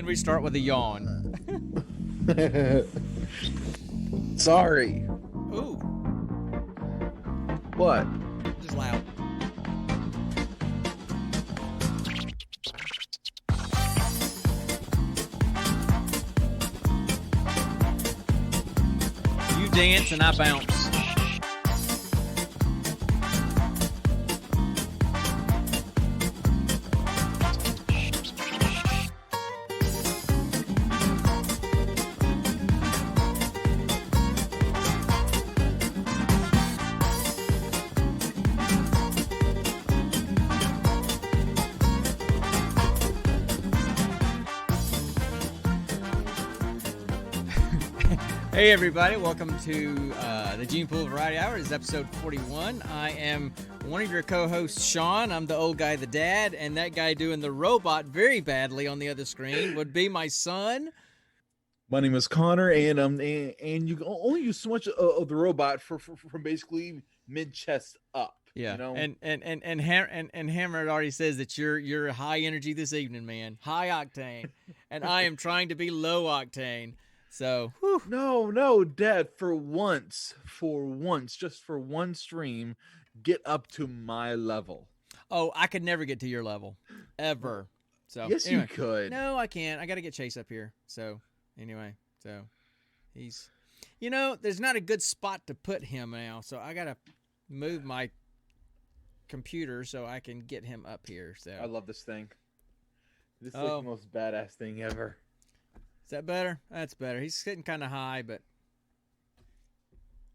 And we start with a yawn. Sorry. Ooh, What? just loud. You dance and I bounce. Hey everybody, welcome to the Gene Pool Variety Hour. This is episode 41. I am one of your co-hosts, Sean. I'm the old guy, the dad, and that guy doing the robot very badly on the other screen would be my son. My name is Connor, and you can only use so much of the robot from basically mid chest up. Yeah, you know? and Hammer already says that you're high energy this evening, man, high octane, and I am trying to be low octane. So, whew. No, Dad. For once, just for one stream, get up to my level. Oh, I could never get to your level, ever. So Yes, anyway. you could. No, I can't. I got to get Chase up here. So anyway, he's, there's not a good spot to put him now. So I got to move my computer so I can get him up here. So I love this thing. This is like the most badass thing ever. Is that better? That's better. He's sitting kind of high, but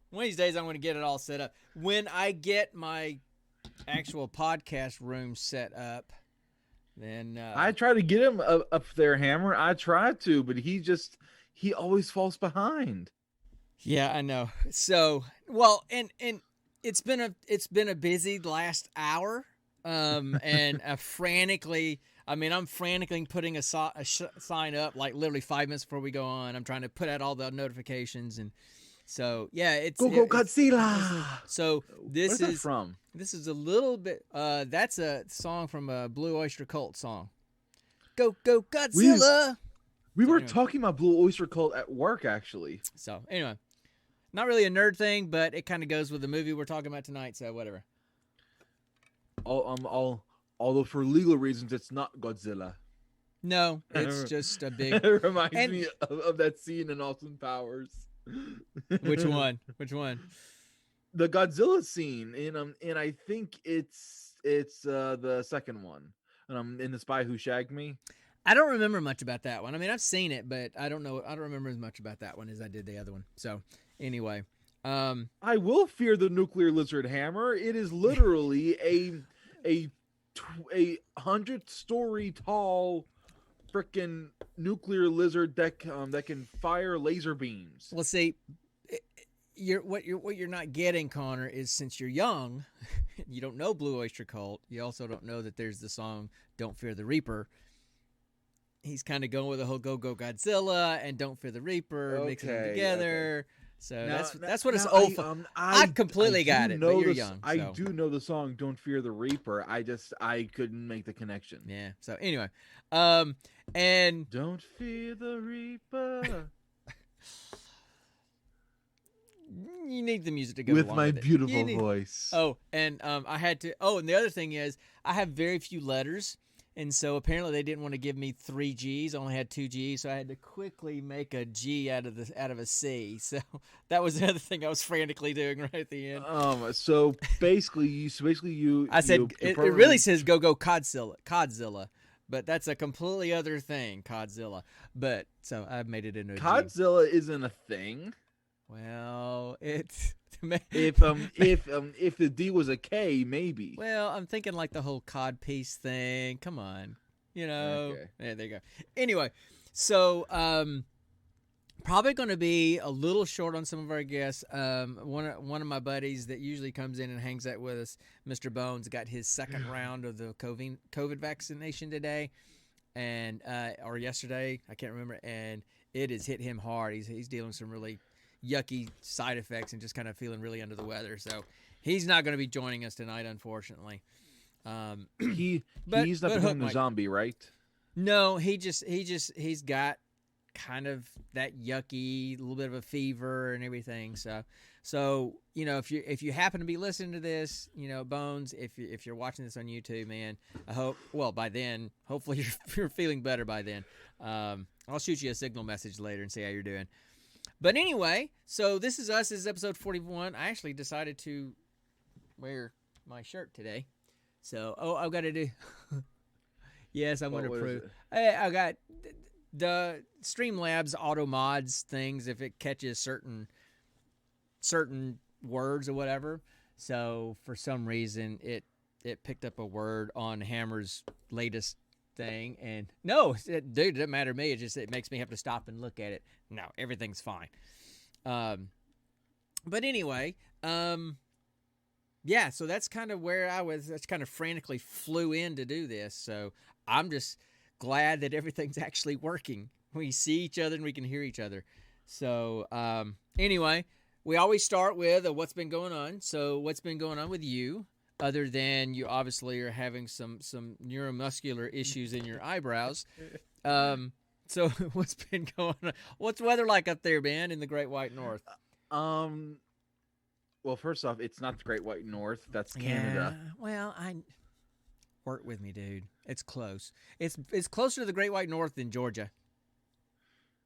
one of these days I'm going to get it all set up. When I get my actual podcast room set up, then I try to get him up there, Hammer. I try to, but he always falls behind. Yeah, I know. So, well, and it's been a busy last hour, and I'm frantically putting a sign up like literally 5 minutes before we go on. I'm trying to put out all the notifications, and so yeah, it's Go Codzilla. So this Where's is that from? This is a little bit. That's a song from a Blue Oyster Cult song. Go Godzilla. We were talking about Blue Oyster Cult at work, actually. So anyway, not really a nerd thing, but it kind of goes with the movie we're talking about tonight. So whatever. Although for legal reasons, it's not Godzilla. No, it's just a big. It reminds me of that scene in Austin Powers. Which one? The Godzilla scene and I think it's the second one. In The Spy Who Shagged Me. I don't remember much about that one. I mean, I've seen it, but I don't remember as much about that one as I did the other one. So anyway, I will fear the nuclear lizard, Hammer. It is literally a 100-story tall freaking nuclear lizard that can fire laser beams. Well, see, what you're not getting, Connor, is since you're young, you don't know Blue Oyster Cult. You also don't know that there's the song "Don't Fear the Reaper." He's kind of going with the whole Go Godzilla and "Don't Fear the Reaper," mixing them together. Okay. So that's what it's old for. I completely got it, but you're young. So. I do know the song "Don't Fear the Reaper." I couldn't make the connection. Yeah. So anyway, and don't fear the Reaper. You need the music to go with along my with beautiful voice. Oh, and I had to. Oh, and the other thing is, I have very few letters. And so apparently they didn't want to give me 3 G's. I only had 2 G's, so I had to quickly make a G out of a C. So that was the other thing I was frantically doing right at the end. So basically you. I said it really says Go Codzilla, but that's a completely other thing, Codzilla. But so I've made it into a Godzilla isn't a thing. Well, it's. if the D was a K, maybe. Well, I'm thinking like the whole codpiece thing. Come on, Okay. Yeah, there you go. Anyway, so probably going to be a little short on some of our guests. One of my buddies that usually comes in and hangs out with us, Mr. Bones, got his second round of the COVID vaccination today, and or yesterday, I can't remember, and it has hit him hard. He's dealing with some really yucky side effects and just kind of feeling really under the weather. So he's not going to be joining us tonight, unfortunately. He's not becoming a zombie, right? No, he's got kind of that yucky, little bit of a fever and everything. So if you happen to be listening to this, Bones, if you're watching this on YouTube, man, I hope by then, hopefully you're feeling better by then. I'll shoot you a signal message later and see how you're doing. But anyway, so this is us. This is episode 41. I actually decided to wear my shirt today. So, I've got to do. Yes, I'm going to prove. I got the Streamlabs auto mods things if it catches certain words or whatever. So for some reason it picked up a word on Hammer's latest thing, and it doesn't matter to me. It makes me have to stop and look at it. No, everything's fine. But anyway, yeah, so that's kind of where I was. That's kind of frantically flew in to do this. So I'm just glad that everything's actually working. We see each other and we can hear each other. So anyway, we always start with what's been going on. So what's been going on with you, other than you obviously are having some neuromuscular issues in your eyebrows. So what's been going on? What's weather like up there, man, in the Great White North? Well, first off, it's not the Great White North. That's Canada. Yeah, well, work with me, dude. It's close. It's closer to the Great White North than Georgia.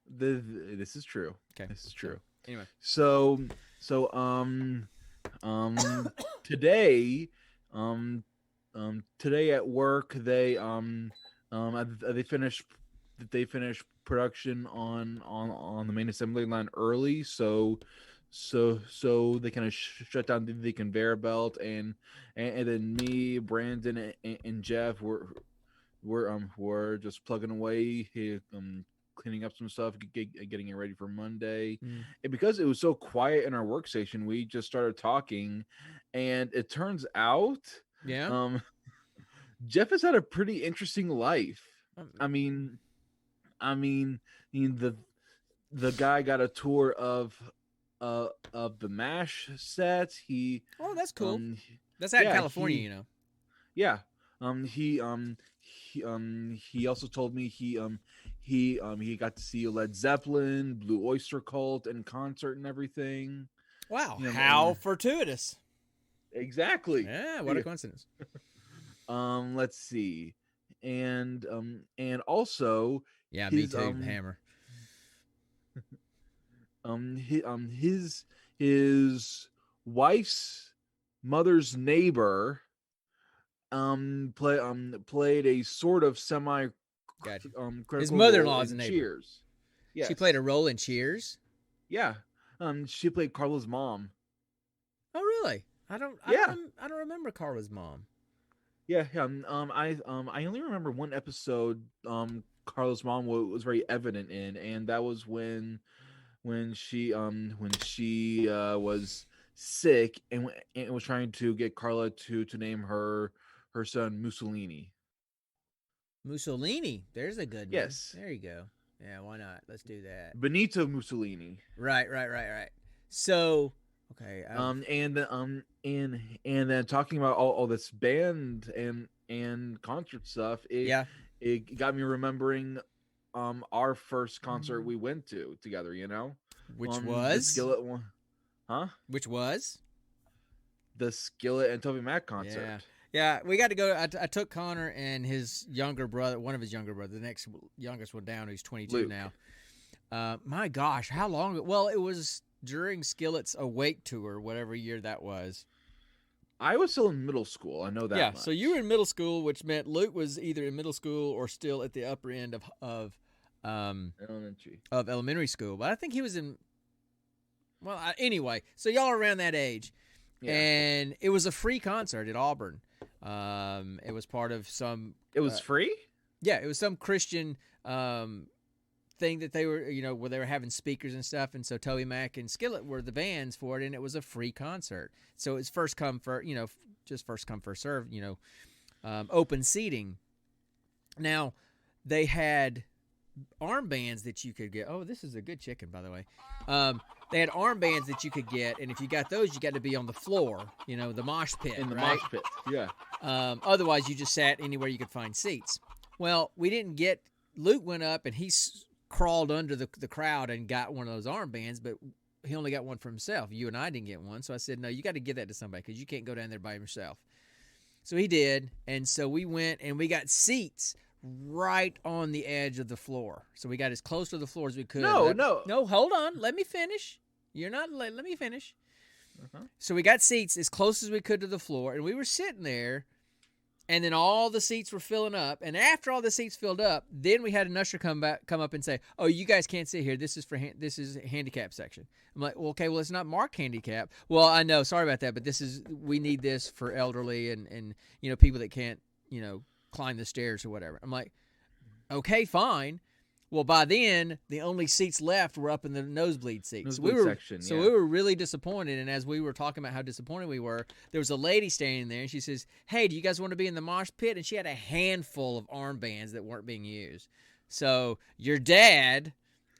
This is true. Okay, this is true. Anyway, so today at work they finished production on the main assembly line early, so they kind of shut down the conveyor belt, and then me, Brandon, and Jeff were just plugging away, cleaning up some stuff, getting it ready for Monday. And because it was so quiet in our workstation, we just started talking, and it turns out, Jeff has had a pretty interesting life. I mean, the guy got a tour of the MASH set. That's cool. That's out in California, Yeah. He also told me he got to see Led Zeppelin, Blue Oyster Cult in concert and everything. Wow, how fortuitous. Exactly. Yeah, what a coincidence. Let's see. And also, me too, Hammer. His wife's mother's neighbor played a sort of semi his mother-in-law's neighbor. Cheers. Yes. She played a role in Cheers? Yeah. She played Carla's mom. Oh, really? I don't remember Carla's mom. Yeah. I only remember one episode Carla's mom was very evident in, and that was when she was sick and was trying to get Carla to name her son Mussolini. Mussolini, there's a good one. Yes, there you go. Yeah, why not? Let's do that. Benito Mussolini. Right. So, okay. And then talking about all this band and concert stuff. It got me remembering our first concert we went to together. Which was the Skillet one, huh? Which was the Skillet and Toby Mac concert. Yeah, we got to go. I took Connor and his younger brother, one of his younger brothers, the next youngest one down, who's 22 Luke. now. My gosh, how long? Well, it was during Skillet's Awake tour, whatever year that was. I was still in middle school. I know that. Yeah, much. So you were in middle school, which meant Luke was either in middle school or still at the upper end of elementary school. But I think he was in. Well, anyway, so y'all are around that age, and it was a free concert at Auburn. It was part of some. It was free. Yeah, it was some Christian thing that they were, where they were having speakers and stuff, and so Toby Mac and Skillet were the bands for it, and it was a free concert. So it's first come just first come first serve, open seating. Now they had armbands that you could get. Oh, this is a good chicken, by the way. They had armbands that you could get, and if you got those, you got to be on the floor, the mosh pit. In the right? mosh pit, yeah. Otherwise, you just sat anywhere you could find seats. Well, we didn't get. Luke went up and he crawled under the crowd and got one of those armbands, but he only got one for himself. You and I didn't get one, so I said, "No, you got to give that to somebody because you can't go down there by yourself." So he did, and so we went and we got seats right on the edge of the floor. So we got as close to the floor as we could. No. Hold on. Let me finish. You're not. Let me finish. Uh-huh. So we got seats as close as we could to the floor, and we were sitting there. And then all the seats were filling up. And after all the seats filled up, then we had an usher come up and say, "Oh, you guys can't sit here. This is this is a handicap section." I'm like, "Well, okay, well, it's not marked handicap." "Well, I know. Sorry about that, but we need this for elderly and people that can't, climb the stairs or whatever." I'm like, "Okay, fine." Well, by then, the only seats left were up in the nosebleed seats. So we were really disappointed. And as we were talking about how disappointed we were, there was a lady standing there, and she says, "Hey, do you guys want to be in the mosh pit?" And she had a handful of armbands that weren't being used. So your dad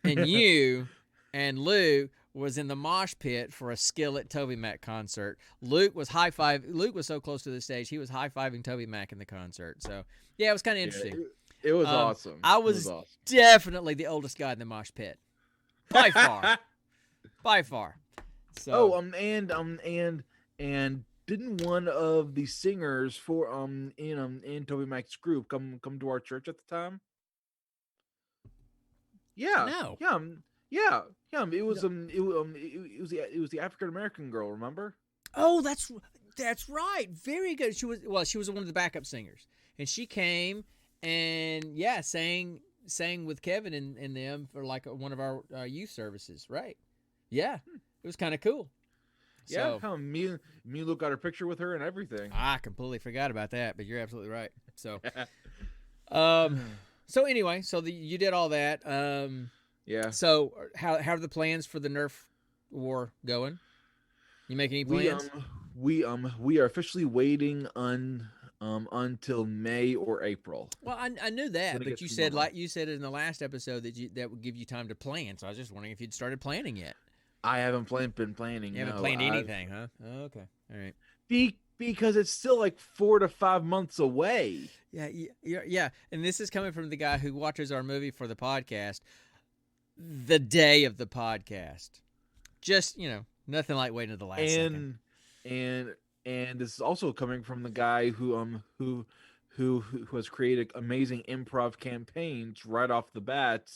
and you and Luke was in the mosh pit for a Skillet Toby Mac concert. Luke was Luke was so close to the stage, he was high-fiving Toby Mac in the concert. So, yeah, it was kind of interesting. It was awesome. I was definitely the oldest guy in the mosh pit, by far, by far. So, and didn't one of the singers for in Toby Mac's group come to our church at the time? Yeah. No. Yeah. It was it was the African American girl. Remember? Oh, that's right. Very good. She was one of the backup singers, and she came. And sang with Kevin and them for like one of our youth services, right? Yeah, it was kind of cool. Yeah, how me and Luke got a picture with her and everything. I completely forgot about that, but you're absolutely right. So, so anyway, you did all that. Yeah. So how are the plans for the Nerf war going? You make any plans? We are officially waiting until May or April. Well, I knew that, but you said in the last episode that would give you time to plan. So I was just wondering if you'd started planning yet. I haven't been planning. You haven't planned anything, huh? Oh, okay, all right. Because it's still like 4 to 5 months away. Yeah. And this is coming from the guy who watches our movie for the podcast the day of the podcast. Just nothing like waiting to the last second. And this is also coming from the guy who has created amazing improv campaigns right off the bat.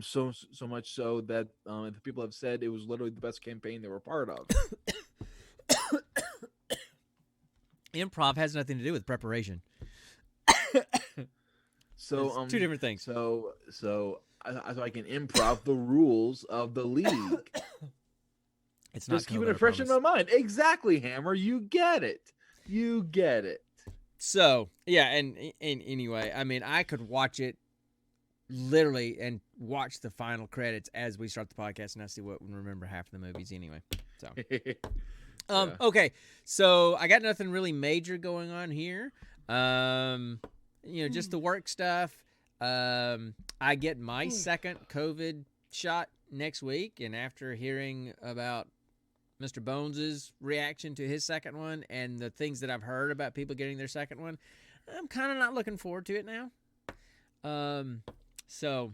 So much so that the people have said it was literally the best campaign they were part of. Improv has nothing to do with preparation. So it's two different things. So I can improv the rules of the league. It's not just keeping it fresh in my mind. Exactly, Hammer. You get it. So yeah, and anyway, I mean, I could watch it literally and watch the final credits as we start the podcast, and I remember half of the movies anyway. So, okay, so I got nothing really major going on here. Just the work stuff. I get my second COVID shot next week, and after hearing about Mr. Bones's reaction to his second one and the things that I've heard about people getting their second one, I'm kind of not looking forward to it now. So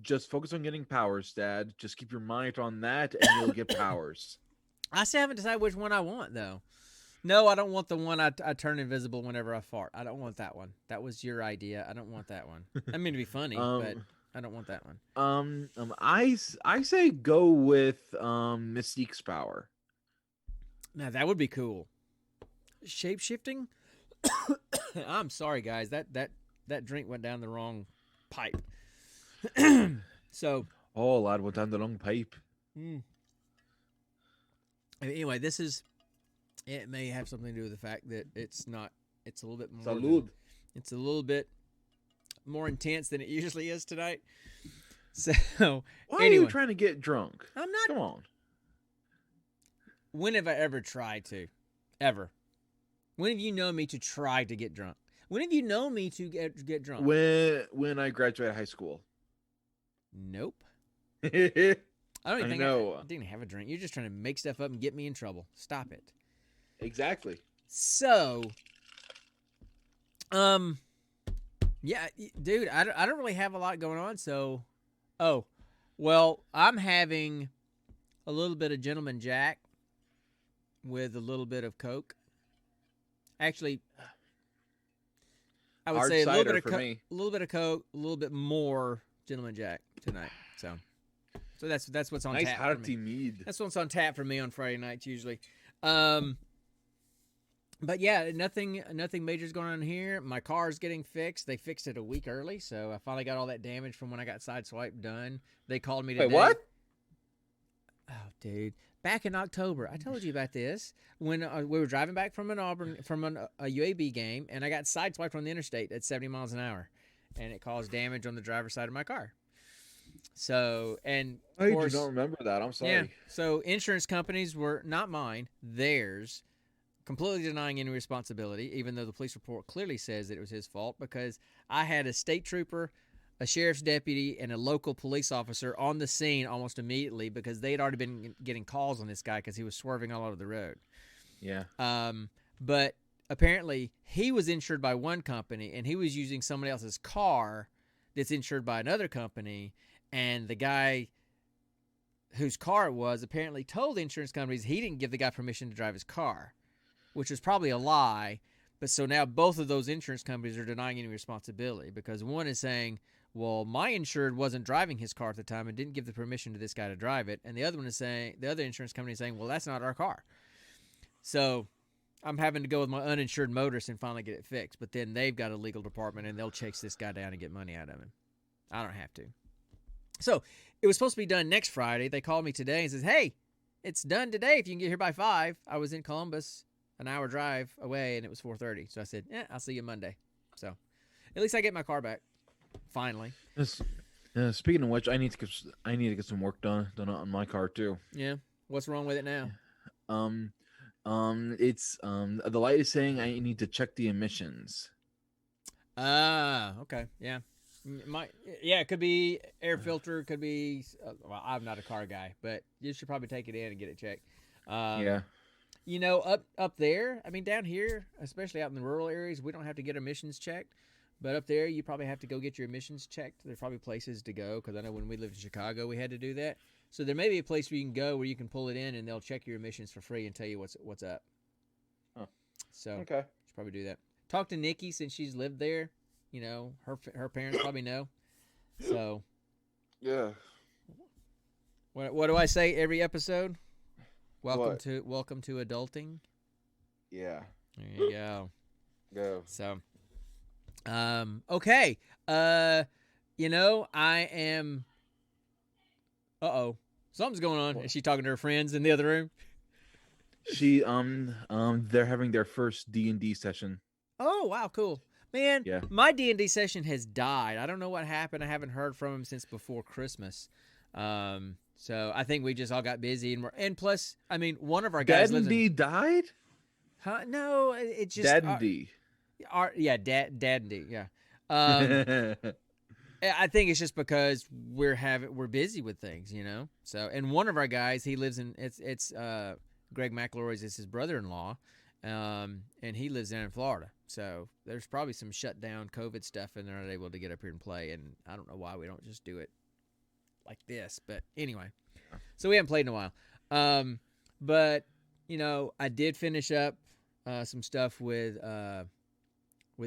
just focus on getting powers, Dad. Just keep your mind on that and you'll get powers. I still haven't decided which one I want, though. No, I don't want the one I turn invisible whenever I fart. I don't want that one. That was your idea. I don't want that one. I mean to be funny, but I don't want that one. I say go with Mystique's power. Now that would be cool. Shape shifting. I'm sorry, guys. That drink went down the wrong pipe. So. Oh, lad, went down the wrong pipe. Anyway, it may have something to do with the fact that it's a little bit more. Salud. It's a little bit more intense than it usually is tonight. So, why are you trying to get drunk? I'm not. Come on. When have I ever tried to? Ever? When have you known me to try to get drunk? When have you known me to get drunk? When I graduated high school. Nope. I don't even think I didn't have a drink. You're just trying to make stuff up and get me in trouble. Stop it. Exactly. So, Um, yeah, dude, I don't really have a lot going on. So, oh, well, I'm having a little bit of Gentleman Jack with a little bit of Coke. Actually, I would Hard say a little bit cider of for me. a little bit of Coke, a little bit more Gentleman Jack tonight. So that's what's on Nice tap for hearty me. mead. That's what's on tap for me on Friday nights usually. Um, but yeah, nothing major's going on here. My car's getting fixed. They fixed it a week early, so I finally got all that damage from when I got sideswiped done. They called me today. Wait, what? Oh, dude. Back in October, I told you about this when we were driving back from a UAB game, and I got sideswiped on the interstate at 70 miles an hour, and it caused damage on the driver's side of my car. So, and of course, I don't remember that. I'm sorry. yeah. So insurance companies were not mine, theirs, completely denying any responsibility, even though the police report clearly says that it was his fault because I had a state trooper, a sheriff's deputy, and a local police officer on the scene almost immediately because they had already been getting calls on this guy because he was swerving all over the road. Yeah. But apparently he was insured by one company and he was using somebody else's car that's insured by another company, and the guy whose car it was apparently told the insurance companies he didn't give the guy permission to drive his car, which is probably a lie. But so now both of those insurance companies are denying any responsibility because one is saying, well, my insured wasn't driving his car at the time and didn't give the permission to this guy to drive it. And the other one is saying, the other insurance company is saying, well, that's not our car. So I'm having to go with my uninsured motorist and finally get it fixed. But then they've got a legal department and they'll chase this guy down and get money out of him. I don't have to. So it was supposed to be done next Friday. They called me today and says, hey, it's done today if you can get here by 5. I was in Columbus, an hour drive away, and it was 4:30. So I said, I'll see you Monday. So at least I get my car back. Finally. Speaking of which, I need to get some work done on my car too. Yeah. What's wrong with it now? It's the light is saying I need to check the emissions. Okay. Yeah. It could be air filter, could be well, I'm not a car guy, but you should probably take it in and get it checked. Yeah. You know, up there, I mean down here, especially out in the rural areas, we don't have to get emissions checked. But up there, you probably have to go get your emissions checked. There's probably places to go because I know when we lived in Chicago, we had to do that. So there may be a place where you can go where you can pull it in and they'll check your emissions for free and tell you what's up. Huh. So okay, should probably do that. Talk to Nikki since she's lived there. You know, her parents probably know. So yeah. What do I say every episode? Welcome What? to adulting. Yeah. There you go. Go. So. Okay. You know, I am. Something's going on. Is she talking to her friends in the other room? She they're having their first D&D session. Oh wow, cool, man. Yeah. My D&D session has died. I don't know what happened. I haven't heard from him since before Christmas. So I think we just all got busy and plus, I mean, one of our guys D died. Huh? No, it's just D. Dad and D, yeah. I think it's just because we're busy with things, you know. So, and one of our guys, he lives in it's Greg McElroy's is his brother-in-law, and he lives down in Florida. So there's probably some shut down COVID stuff, and they're not able to get up here and play. And I don't know why we don't just do it like this, but anyway. So we haven't played in a while. But you know, I did finish up some stuff with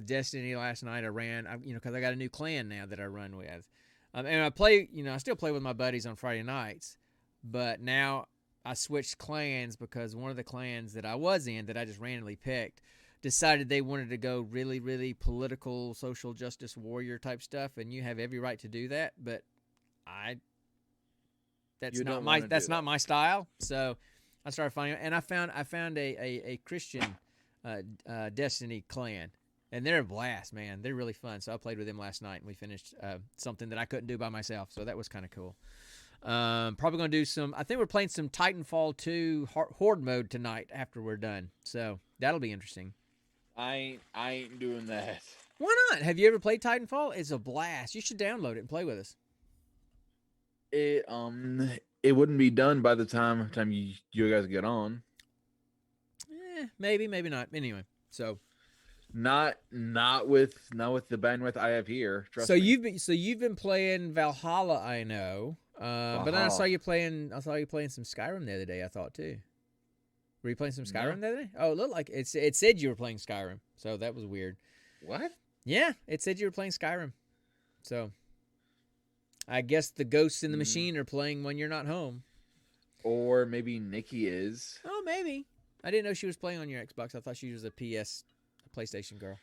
Destiny last night. I ran, because I got a new clan now that I run with. And I play, I still play with my buddies on Friday nights, but now I switched clans because one of the clans that I was in that I just randomly picked decided they wanted to go really, really political, social justice warrior type stuff. And you have every right to do that, but that's not my style. So I started finding, and I found a Christian Destiny clan. And they're a blast, man. They're really fun. So I played with them last night, and we finished something that I couldn't do by myself. So that was kind of cool. Probably going to do I think we're playing some Titanfall 2 Horde mode tonight after we're done. So that'll be interesting. I ain't doing that. Why not? Have you ever played Titanfall? It's a blast. You should download it and play with us. It wouldn't be done by the time you guys get on. Maybe not. Anyway, so... Not with the bandwidth I have here. Trust So me. you've been playing Valhalla, I know. But then I saw you playing some Skyrim the other day, I thought too. Were you playing some Skyrim the other day? Oh, it looked like it said you were playing Skyrim. So that was weird. What? Yeah, it said you were playing Skyrim. So I guess the ghosts in the machine are playing when you're not home. Or maybe Nikki is. Oh, maybe. I didn't know she was playing on your Xbox. I thought she was a PlayStation girl.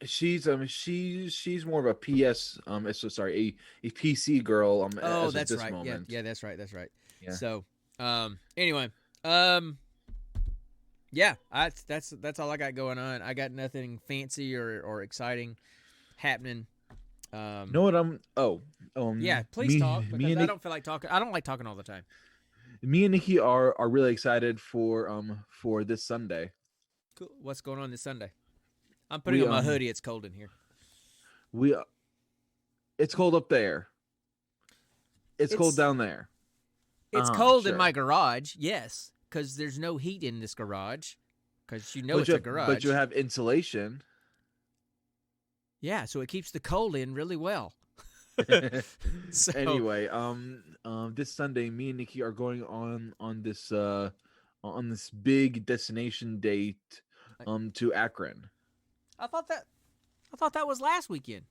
She's more of a PS a PC girl oh, as that's of this right. moment. Yeah, that's right. Yeah. So, anyway, yeah, that's all I got going on. I got nothing fancy or exciting happening. Know what yeah, please talk because I don't feel like talking. I don't like talking all the time. Me and Nikki are really excited for this Sunday. Cool. What's going on this Sunday? I'm putting on my hoodie. It's cold in here. It's cold up there. It's cold down there. It's cold in my garage, yes, because there's no heat in this garage. Because it's a garage. But you have insulation. Yeah, so it keeps the cold in really well. So, anyway, this Sunday, me and Nikki are going on this big destination date, to Akron. I thought that was last weekend.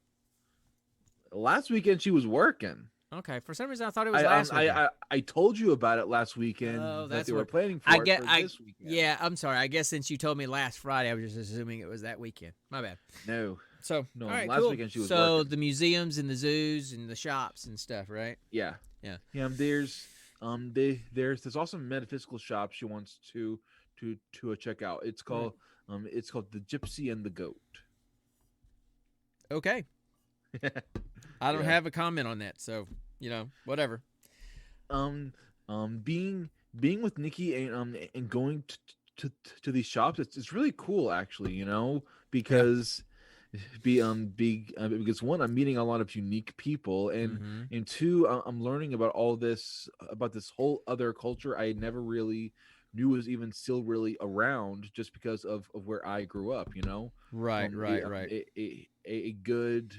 Last weekend she was working. Okay, for some reason I thought it was last weekend. I told you about it last weekend. That they were planning for this weekend. Yeah, I'm sorry. I guess since you told me last Friday, I was just assuming it was that weekend. My bad. No. So no, all right, last cool. weekend she was so working. The museums and the zoos and the shops and stuff, right? Yeah. There's this awesome metaphysical shop she wants to check out. It's called The Gypsy and the Goat. Okay. I don't have a comment on that, so whatever. Being with Nikki and going to these shops, it's really cool actually, because because one, I'm meeting a lot of unique people, and two, I'm learning about this whole other culture I never really knew was even still really around, just because of where I grew up, Right. A good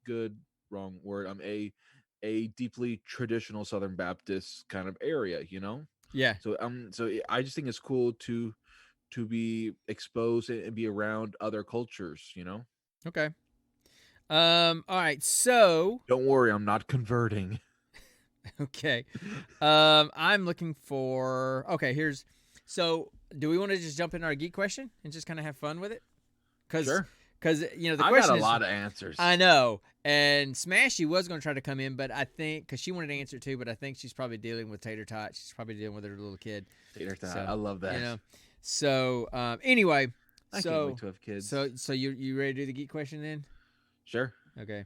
good wrong word, a deeply traditional Southern Baptist kind of area, Yeah. So I just think it's cool to be exposed and be around other cultures, Okay. All right. So don't worry, I'm not converting. Okay. I'm looking for. Okay. So do we want to just jump into our geek question and just kind of have fun with it? Sure. Because the I question got a lot of answers. I know, and Smashy was going to try to come in, but I think because she wanted to answer too, but I think she's probably dealing with Tater Tot. She's probably dealing with her little kid. Tater Tot, I love that. So anyway, I can't wait to have kids. So you ready to do the geek question then? Sure. Okay.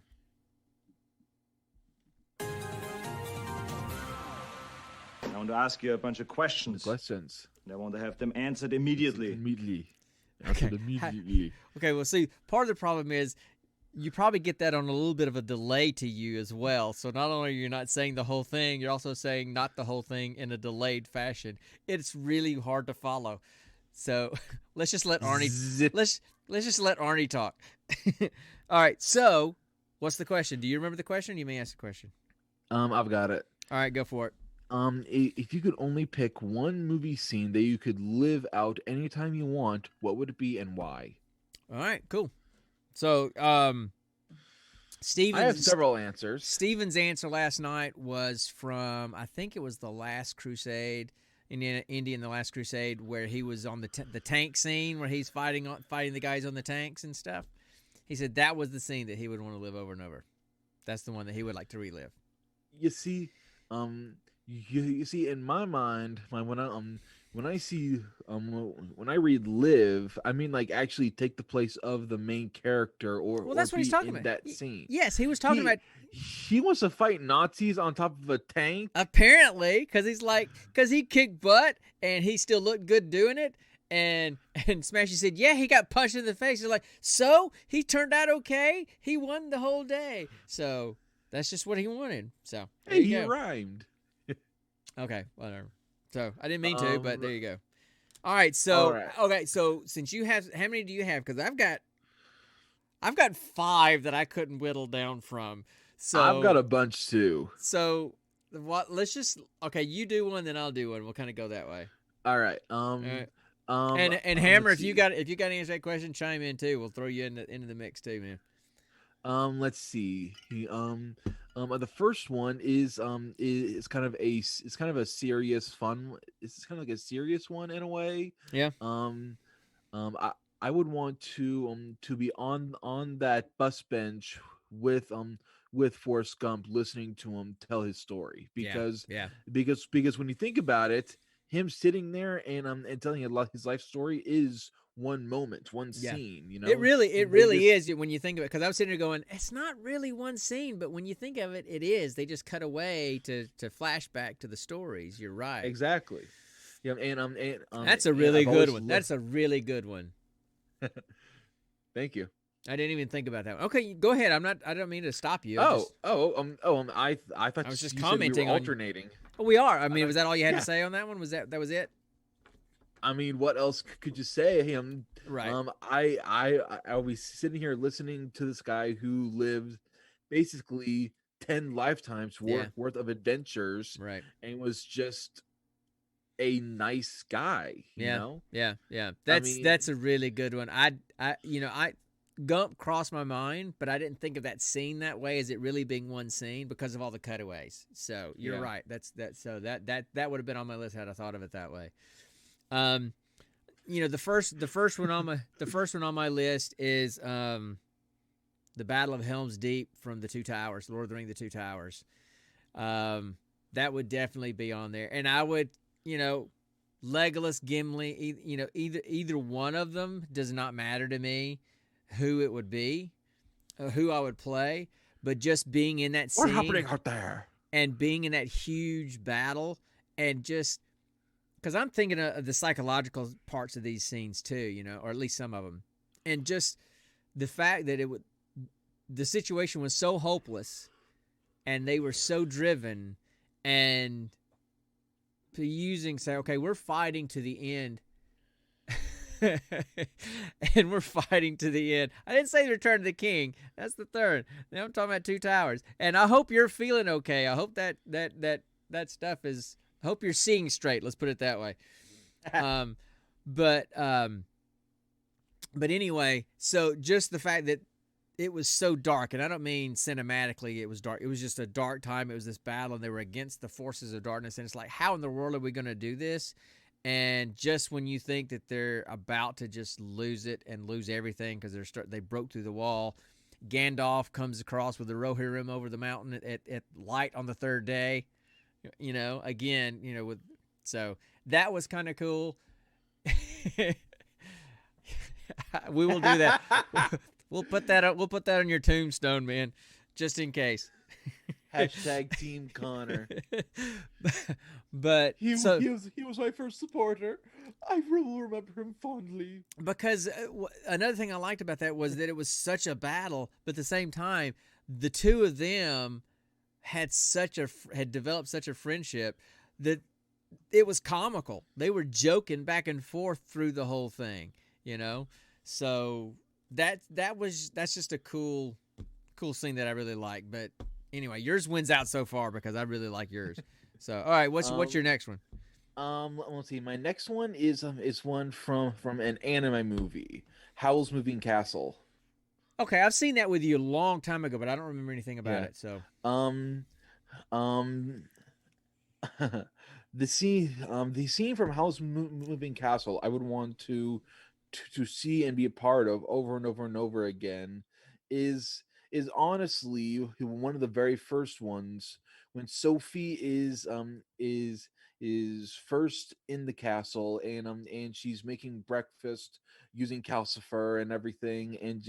I want to ask you a bunch of questions. And I want to have them answered immediately. Okay, well, see, part of the problem is you probably get that on a little bit of a delay to you as well. So not only are you not saying the whole thing, you're also saying not the whole thing in a delayed fashion. It's really hard to follow. So let's just let Arnie let's just let Arnie talk. All right, so what's the question? Do you remember the question? You may ask the question. I've got it. All right, go for it. If you could only pick one movie scene that you could live out anytime you want, what would it be and why? All right, cool. So, I have several answers. Steven's answer last night was from, I think it was The Last Crusade, Indian The Last Crusade, where he was on the tank scene where he's fighting the guys on the tanks and stuff. He said that was the scene that he would want to live over and over. That's the one that he would like to relive. You see, you see, in my mind, when I read live, I mean like actually take the place of the main character, or that's what he's talking about. That scene. Yes, he was talking about. He wants to fight Nazis on top of a tank. Apparently, because he kicked butt and he still looked good doing it. And Smashy said, yeah, he got punched in the face. He's like, so he turned out okay. He won the whole day. So that's just what he wanted. So hey, he rhymed. Okay, whatever. So I didn't mean to, but there you go. All right. So okay. So since you have, how many do you have? Because I've got 5 that I couldn't whittle down from. So I've got a bunch too. So what? Let's just okay. You do one, then I'll do one. We'll kind of go that way. All right. All right. And Hammer, if you got to answer that question, chime in too. We'll throw you into the mix too, man. Let's see. The first one is kind of a serious fun. It's kind of like a serious one in a way. Yeah. I would want to be on that bus bench with Forrest Gump, listening to him tell his story, because when you think about it, him sitting there and telling his life story is one moment, one scene. You know, it really is when you think of it. Because I was sitting there going, it's not really one scene, but when you think of it, it is. They just cut away to flashback to the stories. You're right. Exactly. Yeah, that's a really good one. That's a really good one. Thank you. I didn't even think about that one. Okay, go ahead. I don't mean to stop you. I thought I was just commenting we were alternating. We are. I mean, was that all you had to say on that one? Was that was it? I mean, what else could you say? Right. I'll be sitting here listening to this guy who lived basically 10 lifetimes worth of adventures, right? And was just a nice guy. You know? Yeah. That's a really good one. I Gump crossed my mind, but I didn't think of that scene that way, as it really being one scene because of all the cutaways. So you're right. So that would have been on my list had I thought of it that way. The first one on my list is the Battle of Helm's Deep from the Two Towers, Lord of the Rings, the Two Towers. That would definitely be on there, and I would, Legolas, Gimli, either one of them does not matter to me who it would be, who I would play, but just being in that scene. What's happening out there? And being in that huge battle, and just because I'm thinking of the psychological parts of these scenes too, or at least some of them, and just the fact that the situation was so hopeless, and they were so driven, and say, okay, we're fighting to the end. And we're fighting to the end. I didn't say the Return of the King. That's the third. Now I'm talking about Two Towers. And I hope you're feeling okay. I hope that stuff is. I hope you're seeing straight. Let's put it that way. But anyway, so just the fact that it was so dark, and I don't mean cinematically it was dark. It was just a dark time. It was this battle, and they were against the forces of darkness. And it's like, how in the world are we going to do this? And just when you think that they're about to just lose it and lose everything because they broke through the wall, Gandalf comes across with the Rohirrim over the mountain at light on the third day. So that was kind of cool. We will do that. We'll put that on your tombstone, man, just in case. Hashtag Team Connor. But he was my first supporter. I will remember him fondly. Because another thing I liked about that was that it was such a battle, but at the same time, the two of them had developed such a friendship that it was comical. They were joking back and forth through the whole thing, So that's just a cool scene that I really like. But anyway, yours wins out so far because I really like yours. So, all right, what's your next one? Let's see. My next one is one from an anime movie, Howl's Moving Castle. Okay, I've seen that with you a long time ago, but I don't remember anything about it. So, the scene from Howl's Moving Castle, I would want to see and be a part of over and over and over again, is honestly one of the very first ones when Sophie is first in the castle, and she's making breakfast using calcifer and everything, and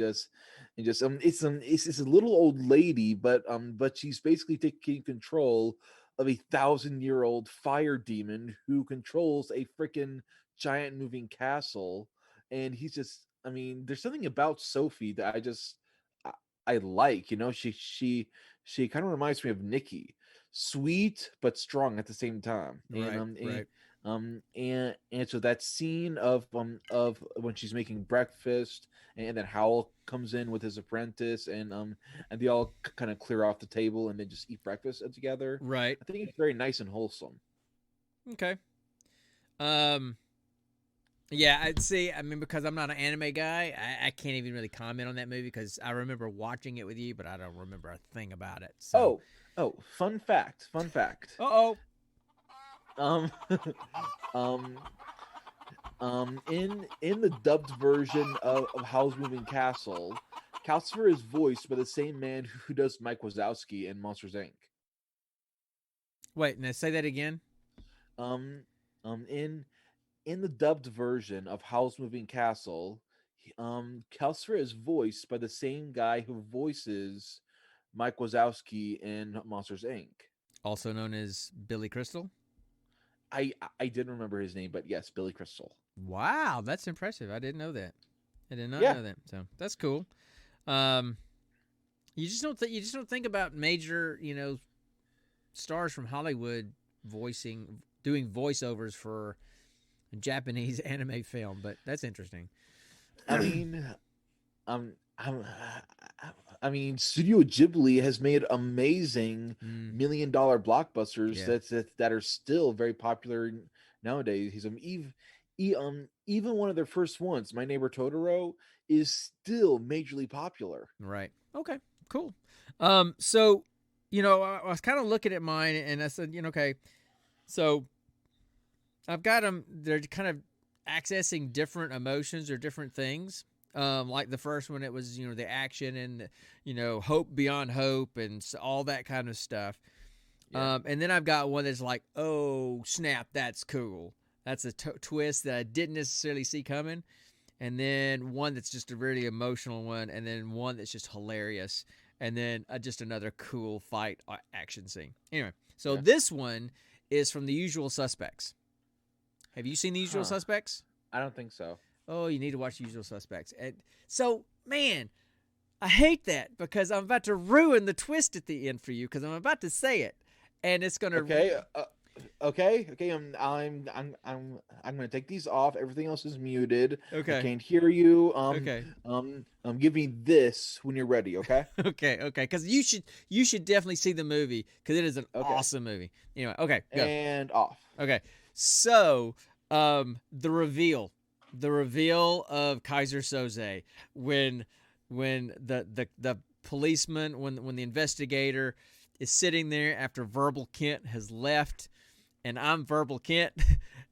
it's a little old lady, but she's basically taking control of a 1,000-year-old fire demon who controls a freaking giant moving castle. And there's something about Sophie that I like, she kind of reminds me of Nikki, sweet but strong at the same time. Right. And so that scene of when she's making breakfast, and then Howell comes in with his apprentice, and they all kind of clear off the table and they just eat breakfast together. Right. I think it's very nice and wholesome. Okay. Yeah, I'd see. I mean, because I'm not an anime guy, I can't even really comment on that movie because I remember watching it with you, but I don't remember a thing about it. So. Oh, fun fact. Uh-oh. In the dubbed version of Howl's Moving Castle, Calcifer is voiced by the same man who does Mike Wazowski in Monsters Inc. Wait, now say that again. In the dubbed version of Howl's Moving Castle, Calcifer is voiced by the same guy who voices Mike Wazowski in Monsters Inc. Also known as Billy Crystal. I didn't remember his name, but yes, Billy Crystal. Wow, that's impressive. I didn't know that. I did not know that. So that's cool. You just don't think about major, stars from Hollywood doing voiceovers for a Japanese anime film, but that's interesting. I mean, Studio Ghibli has made amazing $1 million blockbusters that are still very popular nowadays. Even one of their first ones, My Neighbor Totoro, is still majorly popular. Right. Okay. Cool. So, I was kind of looking at mine, and I said, okay, so I've got them. They're kind of accessing different emotions or different things. Like the first one, it was, the action and, hope beyond hope and all that kind of stuff. Yeah. And then I've got one that's like, oh, snap, that's cool. That's a twist that I didn't necessarily see coming. And then one that's just a really emotional one. And then one that's just hilarious. And then just another cool fight action scene. Anyway, so this one is from The Usual Suspects. Have you seen The Usual Suspects? I don't think so. Oh, you need to watch The Usual Suspects. And so, man, I hate that because I'm about to ruin the twist at the end for you because I'm about to say it, and it's gonna. Okay. I'm gonna take these off. Everything else is muted. Okay. I can't hear you. Okay. Give me this when you're ready. Okay. Okay. Because you should definitely see the movie because it is an awesome movie. Anyway. Okay. Go. And off. Okay. So, the reveal of Kaiser Soze when the policeman when the investigator is sitting there after Verbal Kent has left, and I'm Verbal Kent,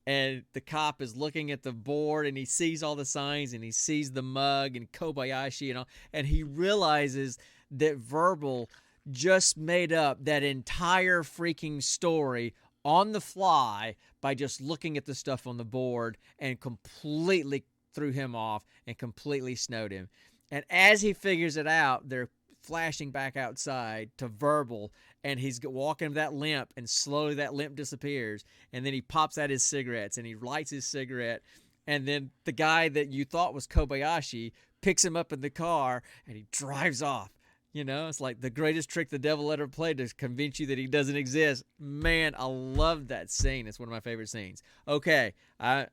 and the cop is looking at the board and he sees all the signs and he sees the mug and Kobayashi and he realizes that Verbal just made up that entire freaking story on the fly by just looking at the stuff on the board and completely threw him off and completely snowed him. And as he figures it out, they're flashing back outside to Verbal, and he's walking that limp, and slowly that limp disappears, and then he pops out his cigarettes and he lights his cigarette, and then the guy that you thought was Kobayashi picks him up in the car and he drives off. It's like the greatest trick the devil ever played to convince you that he doesn't exist. Man, I love that scene. It's one of my favorite scenes. Okay, I've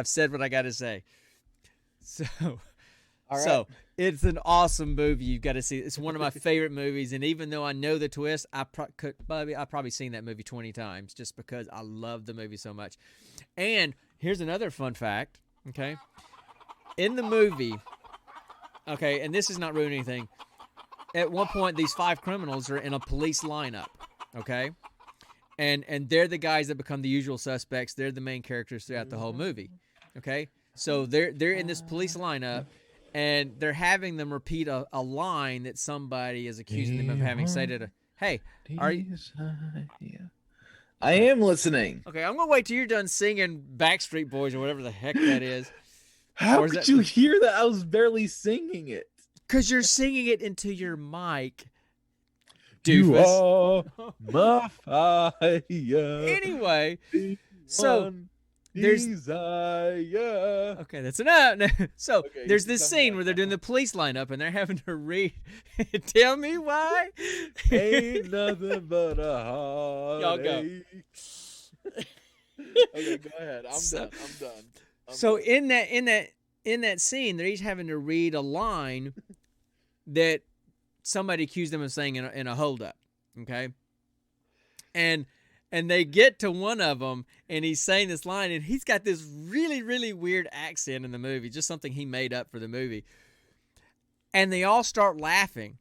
said what I got to say. So, So it's an awesome movie. You've got to see. It's one of my favorite movies, and even though I know the twist, I've probably seen that movie 20 times just because I love the movie so much. And here's another fun fact. Okay, in the movie. Okay, and this is not ruining anything. At one point, these 5 criminals are in a police lineup, okay? And they're the guys that become the usual suspects. They're the main characters throughout the whole movie, okay? So they're in this police lineup, and they're having them repeat a line that somebody is accusing them of having said. Hey, are you? I am listening. Okay, I'm going to wait till you're done singing Backstreet Boys or whatever the heck that is. How could you hear that? I was barely singing it. Because you're singing it into your mic. Doofus. You are my fire. Anyway, so there's desire. Okay, that's enough. So there's this scene where they're doing the police lineup and they're having to read. Tell me why. Ain't nothing but a heartache. Y'all go. Okay, go ahead. I'm done. So in that scene, they're each having to read a line that somebody accused them of saying in a holdup. Okay, and they get to one of them, and he's saying this line, and he's got this really, really weird accent in the movie, just something he made up for the movie. And they all start laughing.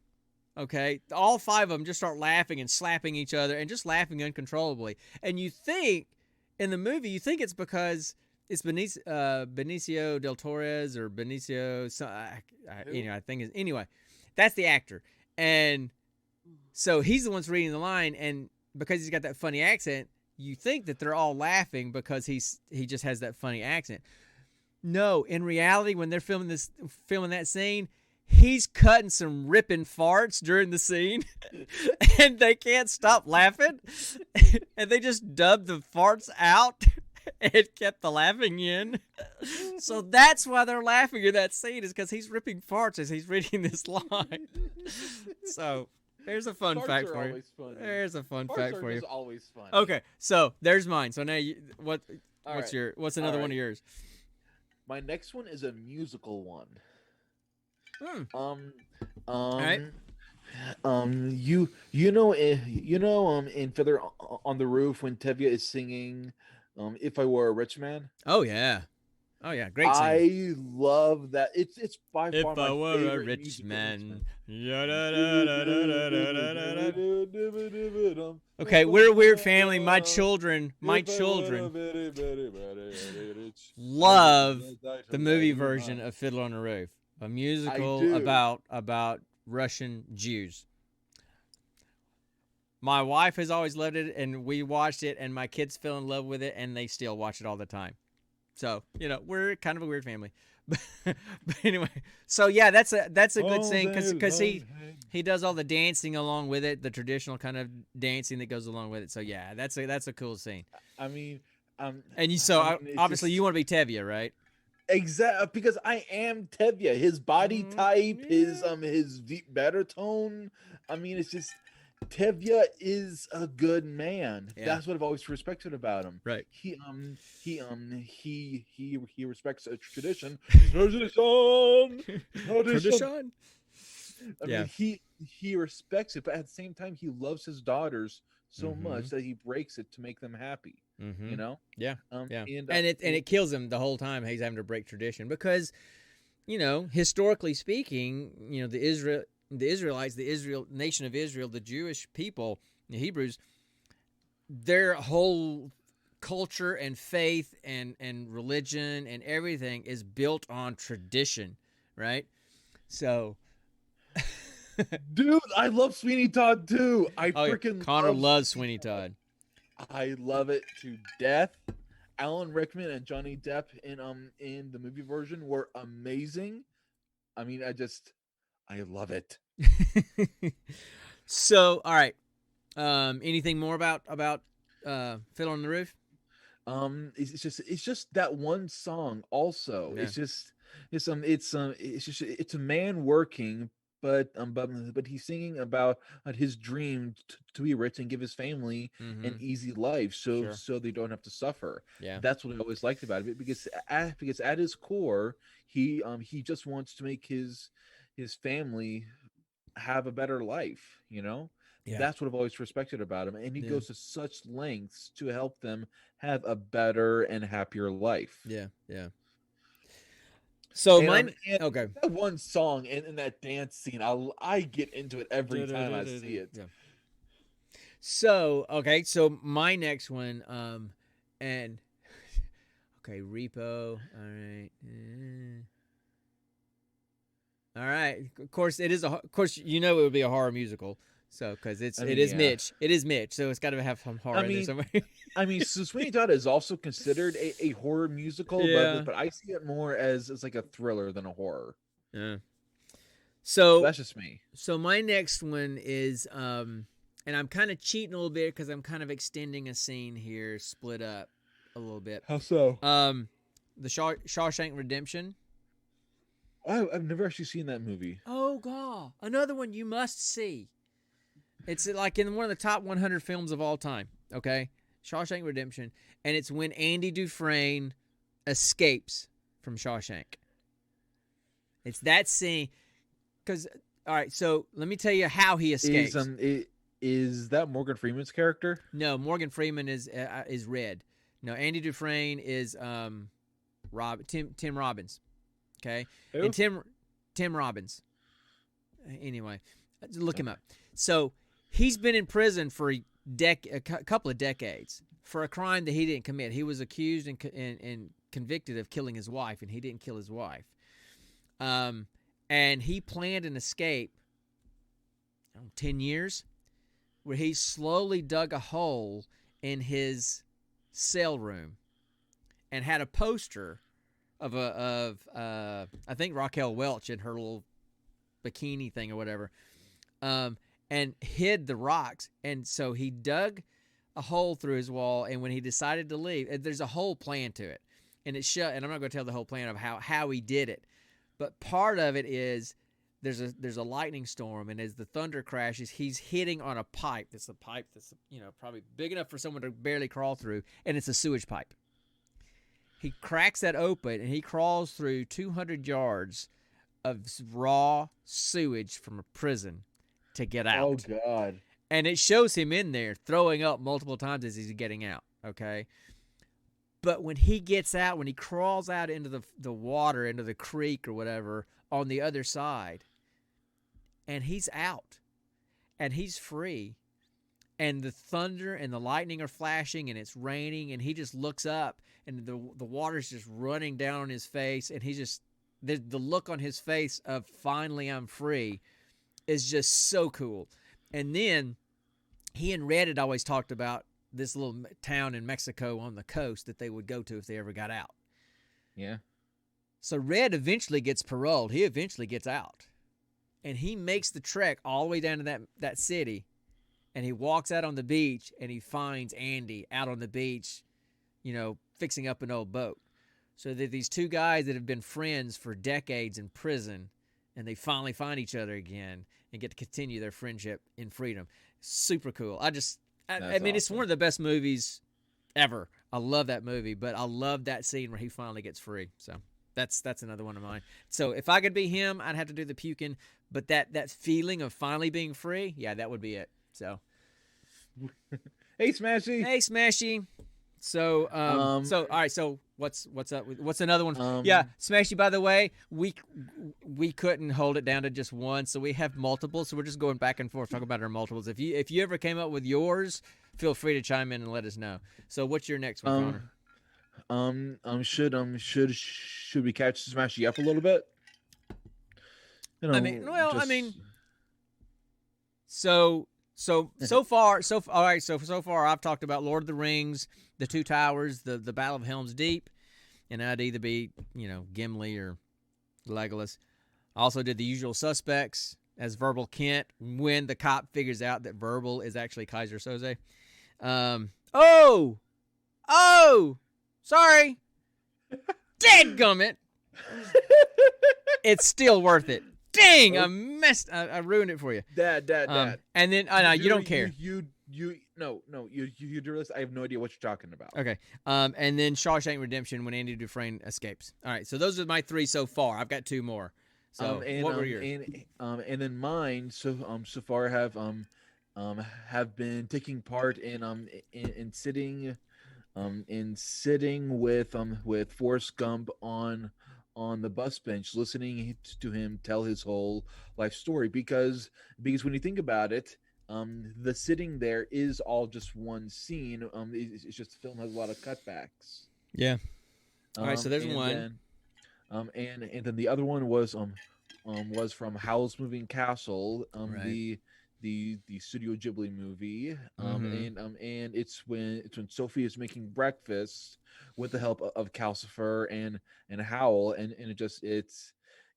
Okay, all 5 of them just start laughing and slapping each other and just laughing uncontrollably. And you think in the movie, it's because it's Benicio del Torres or Benicio. I think is anyway. That's the actor, and so he's the one reading the line, and because he's got that funny accent, you think that they're all laughing because he just has that funny accent. No, in reality, when they're filming that scene, he's cutting some ripping farts during the scene, and they can't stop laughing, and they just dubbed the farts out and kept the laughing in. So that's why they're laughing in that scene, is because he's ripping farts as he's reading this line. So there's a fun fact for you. There's a fun fact for you. Always fun. Okay, so there's mine. So now what's another one of yours? My next one is a musical one. All right. In Fiddler on the Roof when Tevye is singing, "If I Were a Rich Man." Oh yeah, great scene. I love that. It's by far my favorite. If I were a rich man. Okay, we're a weird family. My children love the movie version of Fiddler on the Roof. A musical about Russian Jews. My wife has always loved it, and we watched it, and my kids fell in love with it, and they still watch it all the time. So, we're kind of a weird family. But anyway, so yeah, that's a good thing because he does all the dancing along with it, the traditional kind of dancing that goes along with it. So yeah, that's a cool scene. I mean, obviously you want to be Tevye, right? Exactly, because I am Tevye. His body type, his deep baritone. I mean, it's just Tevye is a good man. Yeah. That's what I've always respected about him. Right. He respects a tradition. Tradition. I mean, he respects it, but at the same time, he loves his daughters so much that he breaks it to make them happy. Yeah. And it kills him the whole time he's having to break tradition because, historically speaking, the Israelites, the nation of Israel, the Jewish people, the Hebrews, their whole culture and faith and religion and everything is built on tradition, right? So, dude, I love Sweeney Todd too. Connor loves Sweeney Todd. I love it to death. Alan Rickman and Johnny Depp in the movie version were amazing. I mean, I love it. So, all right. Anything more about Fiddler on the Roof? It's just that one song. Also, yeah. It's a man working, but he's singing about his dream to be rich and give his family an easy life, so they don't have to suffer. Yeah, that's what I always liked about it, because at his core, he just wants to make his family have a better life. Yeah. That's what I've always respected about him, and he goes to such lengths to help them have a better and happier life. Yeah. So okay, that one song and that dance scene, I get into it every time I see it. Yeah. So my next one, Repo. All right. Of course, it is it would be a horror musical. So, because it is Mitch, so it's got to have some horror in there somewhere. I mean, so Sweeney Todd is also considered a horror musical, but I see it more as like a thriller than a horror. Yeah. So that's just me. So my next one is, and I'm kind of cheating a little bit because I'm kind of extending a scene here, split up a little bit. How so? The Shawshank Redemption. I've never actually seen that movie. Oh God, another one you must see. It's like in one of the top 100 films of all time. Okay, Shawshank Redemption, and it's when Andy Dufresne escapes from Shawshank. It's that scene. Because, all right, so let me tell you how he escapes. Is that Morgan Freeman's character? No, Morgan Freeman is Red. No, Andy Dufresne is Tim Robbins. Okay, Who? And Tim Robbins. Anyway, look him up. So he's been in prison for a couple of decades for a crime that he didn't commit. He was accused and convicted of killing his wife, and he didn't kill his wife. And he planned an escape 10 years where he slowly dug a hole in his cell room and had a poster of I think Raquel Welch in her little bikini thing or whatever, and hid the rocks. And so he dug a hole through his wall, and when he decided to leave, there's a whole plan to it. And and I'm not going to tell the whole plan of how he did it. But part of it is there's a lightning storm, and as the thunder crashes, he's hitting on a pipe. That's a pipe that's probably big enough for someone to barely crawl through, and it's a sewage pipe. He cracks that open, and he crawls through 200 yards of raw sewage from a prison to get out. Oh, God. And it shows him in there throwing up multiple times as he's getting out, okay? But when he gets out, when he crawls out into the water, into the creek or whatever, on the other side, and he's out, and he's free, and the thunder and the lightning are flashing, and it's raining, and he just looks up, and the water's just running down on his face, and the look on his face of finally I'm free is just so cool. And then he and Red had always talked about this little town in Mexico on the coast that they would go to if they ever got out. Yeah. So Red eventually gets paroled. He eventually gets out. And he makes the trek all the way down to that city. And he walks out on the beach, and he finds Andy out on the beach, fixing up an old boat. So they're these two guys that have been friends for decades in prison, and they finally find each other again and get to continue their friendship in freedom. Super cool. I mean, it's one of the best movies ever. I love that movie, but I love that scene where he finally gets free. So that's another one of mine. So if I could be him, I'd have to do the puking, but that feeling of finally being free, yeah, that would be it. So, hey, Smashy. So, all right. So what's up? What's another one? Yeah, Smashy. By the way, we couldn't hold it down to just one, so we have multiples. So we're just going back and forth talking about our multiples. If you ever came up with yours, feel free to chime in and let us know. So what's your next one, Connor? Should we catch Smashy up a little bit? So far I've talked about Lord of the Rings, the Two Towers, the Battle of Helm's Deep, and I'd either be, Gimli or Legolas. I also did The Usual Suspects as Verbal Kent when the cop figures out that Verbal is actually Kaiser Soze. Sorry. Dadgummit. It's still worth it. Dang, I ruined it for you. Dad. And then you don't care. You do this. I have no idea what you're talking about. Okay. And then Shawshank Redemption when Andy Dufresne escapes. All right. So those are my three so far. I've got two more. So what were yours? And then mine so far have been taking part in sitting with Forrest Gump on the bus bench, listening to him tell his whole life story, because when you think about it, the sitting there is all just one scene. It's just the film has a lot of cutbacks. Yeah. All right, so there's one. And then the other one was from Howl's Moving Castle, right. the Studio Ghibli movie, and it's when Sophie is making breakfast with the help of Calcifer and Howl, and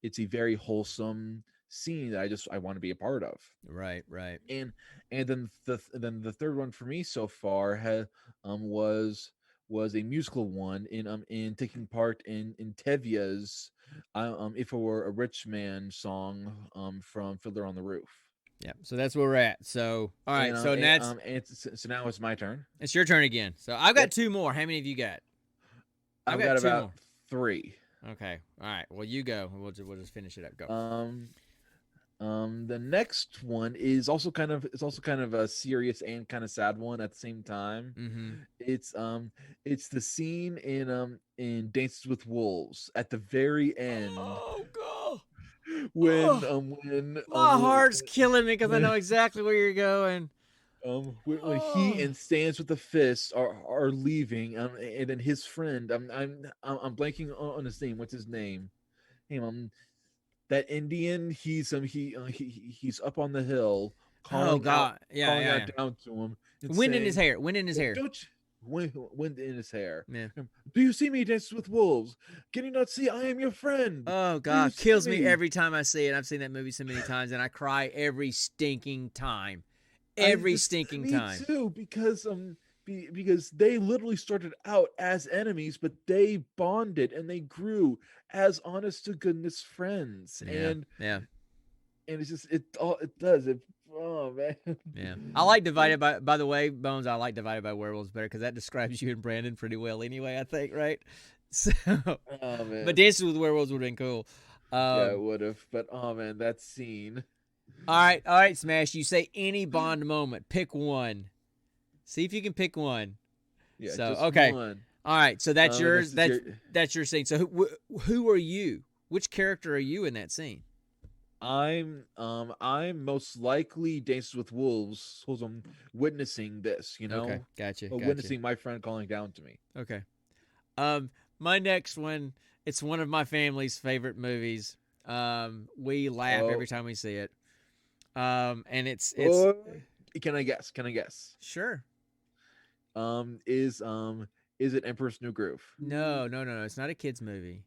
it's a very wholesome scene that I want to be a part of. Right. And then the third one for me so far was a musical one in taking part in Tevia's "If I Were a Rich Man" song from Fiddler on the Roof. Yeah. So that's where we're at. So all right. So now it's my turn. It's your turn again. So I've got two more. How many have you got? I've got about 3. Okay. All right. Well, you go. We'll just finish it up. Go. The next one is also kind of a serious and kind of sad one at the same time. Mm-hmm. It's the scene in Dances with Wolves at the very end. Oh god. When my heart's killing me because I know exactly where you're going. When he and Stands with the Fist are leaving, and then his friend, I'm blanking on his name. What's his name? Hey, that Indian, he's up on the hill calling out down to him. Wind in his hair. Wind in his hair. Wind in his hair. Yeah. Do you see me Dances with Wolves? Can you not see I am your friend? Oh God, kills me every time I see it. I've seen that movie so many times, and I cry every stinking time. Every stinking time. Me too, because they literally started out as enemies, but they bonded and they grew as honest to goodness friends. And it's just oh man. Yeah. I like Divided by the way, Bones, I like Divided by Werewolves better because that describes you and Brandon pretty well anyway, I think, right? So man. But Dances with Werewolves would have been cool. Yeah, it would have. But oh man, that scene. All right, Smash. You say any Bond moment. Pick one. See if you can pick one. Yeah. So just okay. One. All right. So that's yours. That's your scene. So who are you? Which character are you in that scene? I'm most likely Dances with Wolves. I'm witnessing this. You know. Okay. Gotcha. Witnessing my friend calling down to me. Okay. My next one. It's one of my family's favorite movies. We laugh every time we see it. And it's Can I guess? Sure. Is it Emperor's New Groove? No. It's not a kids movie,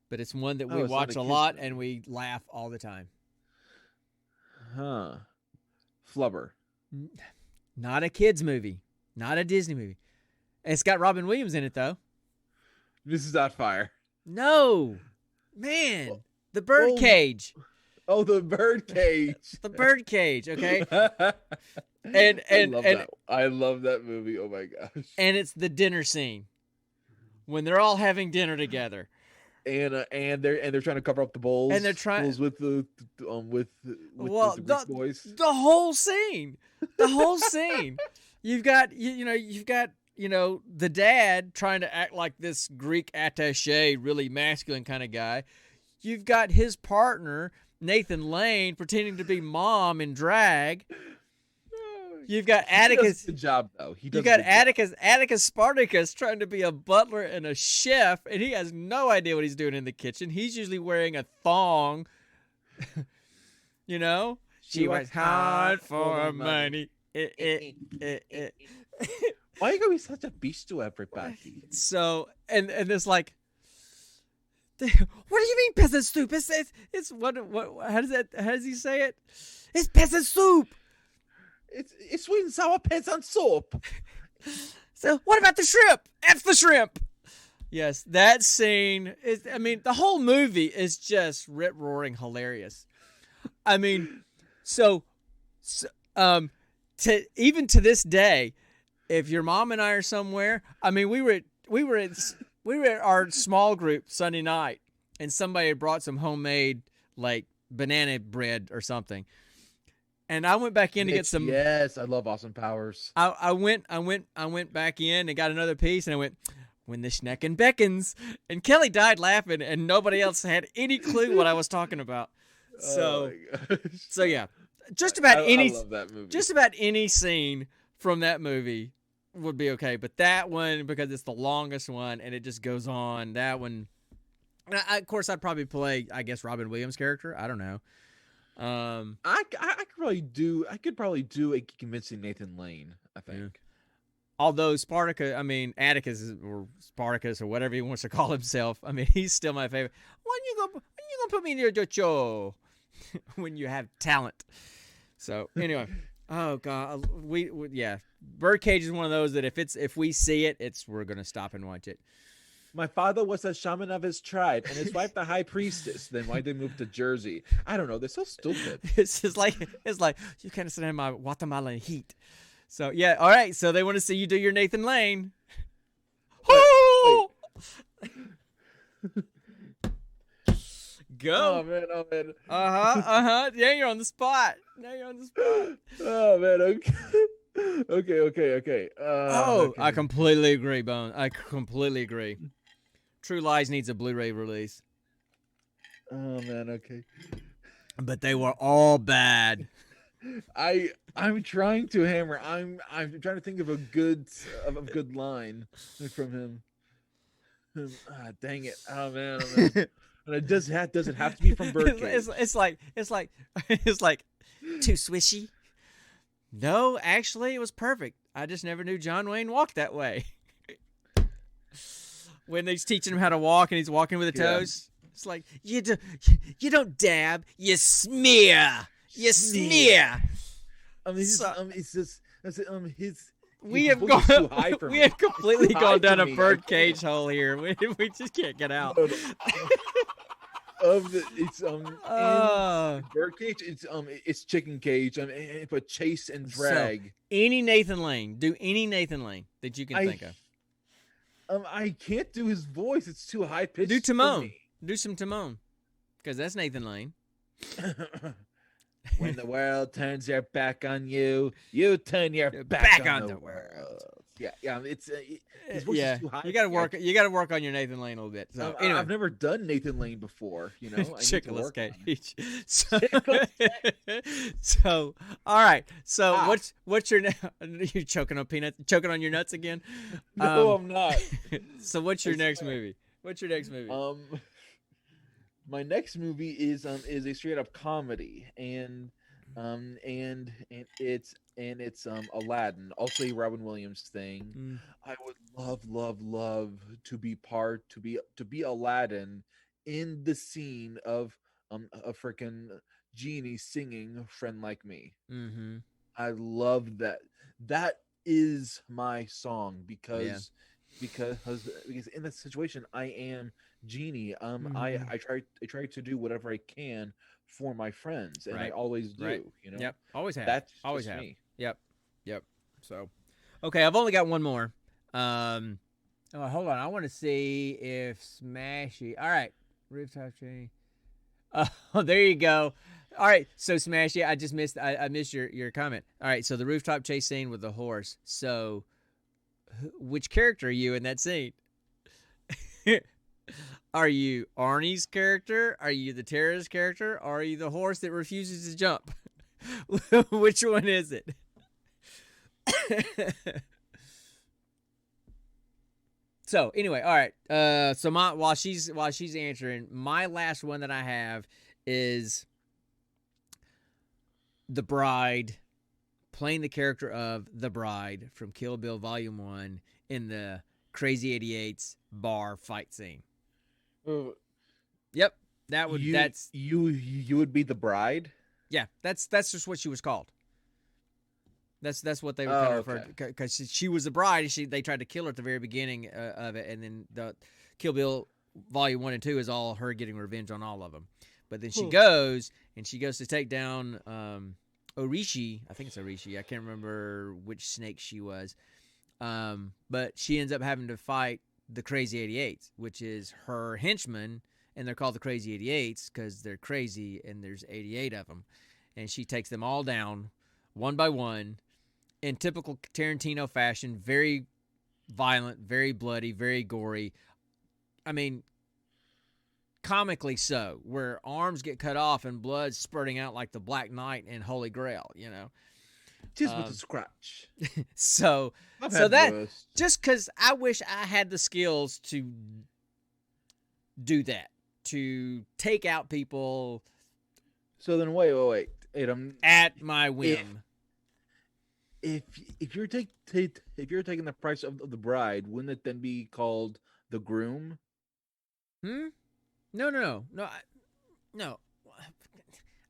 but it's one that we watch a lot and we laugh all the time. Huh? Flubber. Not a kids movie. Not a Disney movie. It's got Robin Williams in it though. Mrs. Doubtfire. No, man. The Birdcage. Oh, the Birdcage. The Birdcage. Okay. I love that movie. Oh my gosh. And it's the dinner scene when they're all having dinner together. And they're trying to cover up the bowls. And they're trying with the Greek boys. The whole scene. The whole scene. You've got the dad trying to act like this Greek attaché, really masculine kind of guy. You've got his partner, Nathan Lane, pretending to be mom in drag. You've got Atticus. He does a good job, though. You've got Atticus Spartacus trying to be a butler and a chef, and he has no idea what he's doing in the kitchen. He's usually wearing a thong. You know? She works hard for money. Why are you gonna be such a beast to everybody? So and it's like, what do you mean peasant soup? It's what how does he say it? It's peasant soup. It's sweet and sour peasant soup. So what about the shrimp? F the shrimp. Yes, that scene is. I mean, the whole movie is just rip roaring hilarious. I mean, even to this day, if your mom and I are somewhere, I mean, we were at our small group Sunday night, and somebody had brought some homemade like banana bread or something, and I went back in to get some. Yes, I love Austin Powers. I went back in and got another piece, and I went, when the schnecken beckons, and Kelly died laughing, and nobody else had any clue what I was talking about. So, so yeah, just about I love that movie. Just about any scene from that movie would be okay, but that one, because it's the longest one and it just goes on, that one, of course I'd probably play, I guess, Robin Williams' character. I don't know. I could probably do a convincing Nathan Lane, I think. Yeah. Although Atticus or Spartacus or whatever he wants to call himself, I mean, he's still my favorite. When you gonna put me in your show? When you have talent. So anyway, oh god, we Birdcage is one of those that if we see it, we're gonna stop and watch it. My father was a shaman of his tribe, and his wife the high priestess. Then why'd they move to Jersey? I don't know. They're so stupid. It's like you can't stand my Guatemalan heat. So yeah, all right. So they want to see you do your Nathan Lane. Go. Oh man. Yeah, you're on the spot. Oh man. Okay. Okay. I completely agree, Bone. I completely agree. True Lies needs a Blu-ray release. Oh man. Okay. But they were all bad. I'm trying to hammer. I'm trying to think of a good line from him. Dang it! Oh man! And it does it have to be from Birdcage? It's like too swishy. No, actually, it was perfect. I just never knew John Wayne walked that way. When he's teaching him how to walk and he's walking with the toes, it's like you don't dab, you smear. You smear. We have completely gone down a Birdcage hole here. We just can't get out. Birdcage. It's Chicken Cage. But chase and drag. So, any Nathan Lane. Do any Nathan Lane that you can think of. I can't do his voice. It's too high pitched. Do Timon. Do some Timon, because that's Nathan Lane. When the world turns their back on you, you turn your back on the world. Yeah. It's his voice is too high. You got to work. You got to work on your Nathan Lane a little bit. So anyway. I've never done Nathan Lane before. You know, Chickless Cage. So all right. So what's your? You're choking on peanuts. Choking on your nuts again? No, I'm not. So what's your next movie? My next movie is a straight up comedy, and it's Aladdin, also a Robin Williams thing. I would love to be Aladdin in the scene of a freaking genie singing "Friend Like Me." Mm-hmm. I love that. That is my song because in that situation I am Genie. I try to do whatever I can for my friends, and I always do. Right. You know. Yep. Always have. That's always have. me. Yep. So, okay, I've only got one more. Hold on. I want to see if Smashy. All right, rooftop tree. Oh, there you go. All right, so Smashy, I missed your comment. All right, so the rooftop chase scene with the horse. So, which character are you in that scene? Are you Arnie's character? Are you the terrorist character? Or are you the horse that refuses to jump? Which one is it? So anyway, all right. So while she's answering, my last one that I have is the bride, playing the character of the bride from Kill Bill Volume 1 in the Crazy 88's bar fight scene. Yep, you would be the bride. Yeah, that's just what she was called. That's what they were kind of referred to, because she was the bride. And they tried to kill her at the very beginning of it, and then the Kill Bill Volume 1 and 2 is all her getting revenge on all of them. But then she goes to take down Orishi. I think it's Orishi. I can't remember which snake she was. But she ends up having to fight the Crazy 88s, which is her henchmen, and they're called the Crazy 88s because they're crazy, and there's 88 of them. And she takes them all down one by one in typical Tarantino fashion, very violent, very bloody, very gory. I mean, comically so, where arms get cut off and blood spurting out like the Black Knight and Holy Grail, you know. Just with a scratch. So that worse. Just because I wish I had the skills to do that, to take out people. So then, wait. At my whim. If you're taking the price of the bride, wouldn't it then be called the groom? No.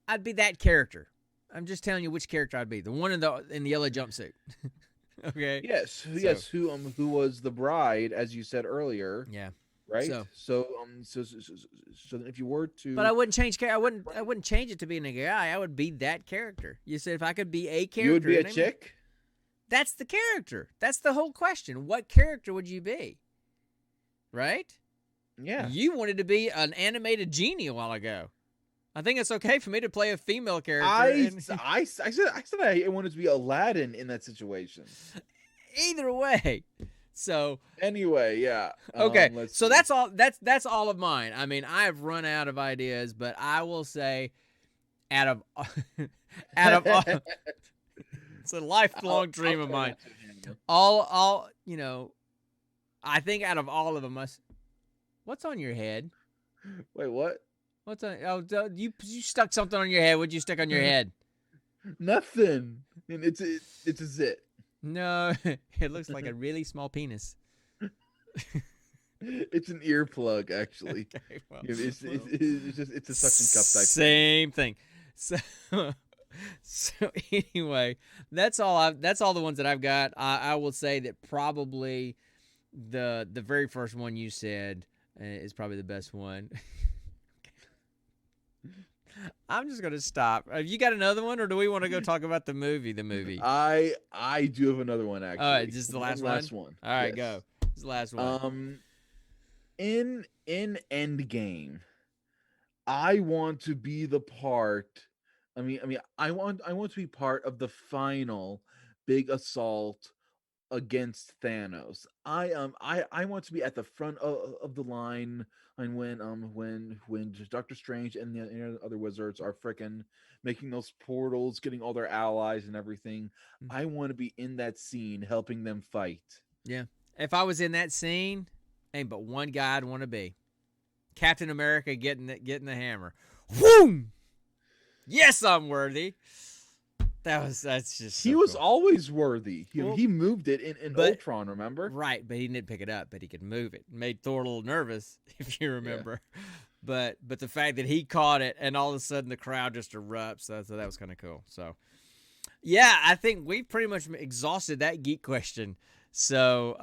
I'd be that character. I'm just telling you which character I'd be. The one in the yellow jumpsuit. Okay. Yes. Who was the bride, as you said earlier? Yeah. right? So if you were to, but I wouldn't change. I wouldn't change it to being a guy. I would be that character. You said if I could be a character, you would be a chick. That's the character. That's the whole question. What character would you be? Right? Yeah. You wanted to be an animated genie a while ago. I think it's okay for me to play a female character. I said I wanted to be Aladdin in that situation. Either way. So anyway, yeah. Okay. So that's all. That's all of mine. I mean, I've run out of ideas, but I will say, out of all, it's a lifelong dream of mine. All you know, I think out of all of them, what's on your head? Wait, what? What's on? Oh, you stuck something on your head. What'd you stick on your head? Nothing. And it's a zit. No, it looks like a really small penis. It's an earplug, actually. Okay, well, it's a suction cup type. Same thing. So anyway, that's all the ones that I've got. I will say that probably the very first one you said is probably the best one. I'm just gonna stop. Have you got another one, or do we want to go talk about the movie? I do have another one, actually. All right, just the last one. All right, yes. go. This is the last one. In Endgame, I want to be the part. I want to be part of the final big assault against Thanos. I want to be at the front of the line, and when Doctor Strange and the other wizards are frickin' making those portals, getting all their allies and everything. I want to be in that scene helping them fight. Yeah. If I was in that scene, ain't but one guy I'd want to be. Captain America getting the hammer. Whoo! Yes, I'm worthy. That's just so he was cool. Always worthy. He moved it in Ultron, remember? Right, but he didn't pick it up, but he could move it. Made Thor a little nervous, if you remember. Yeah. But the fact that he caught it and all of a sudden the crowd just erupts, so that was kind of cool. So yeah, I think we pretty much exhausted that geek question. So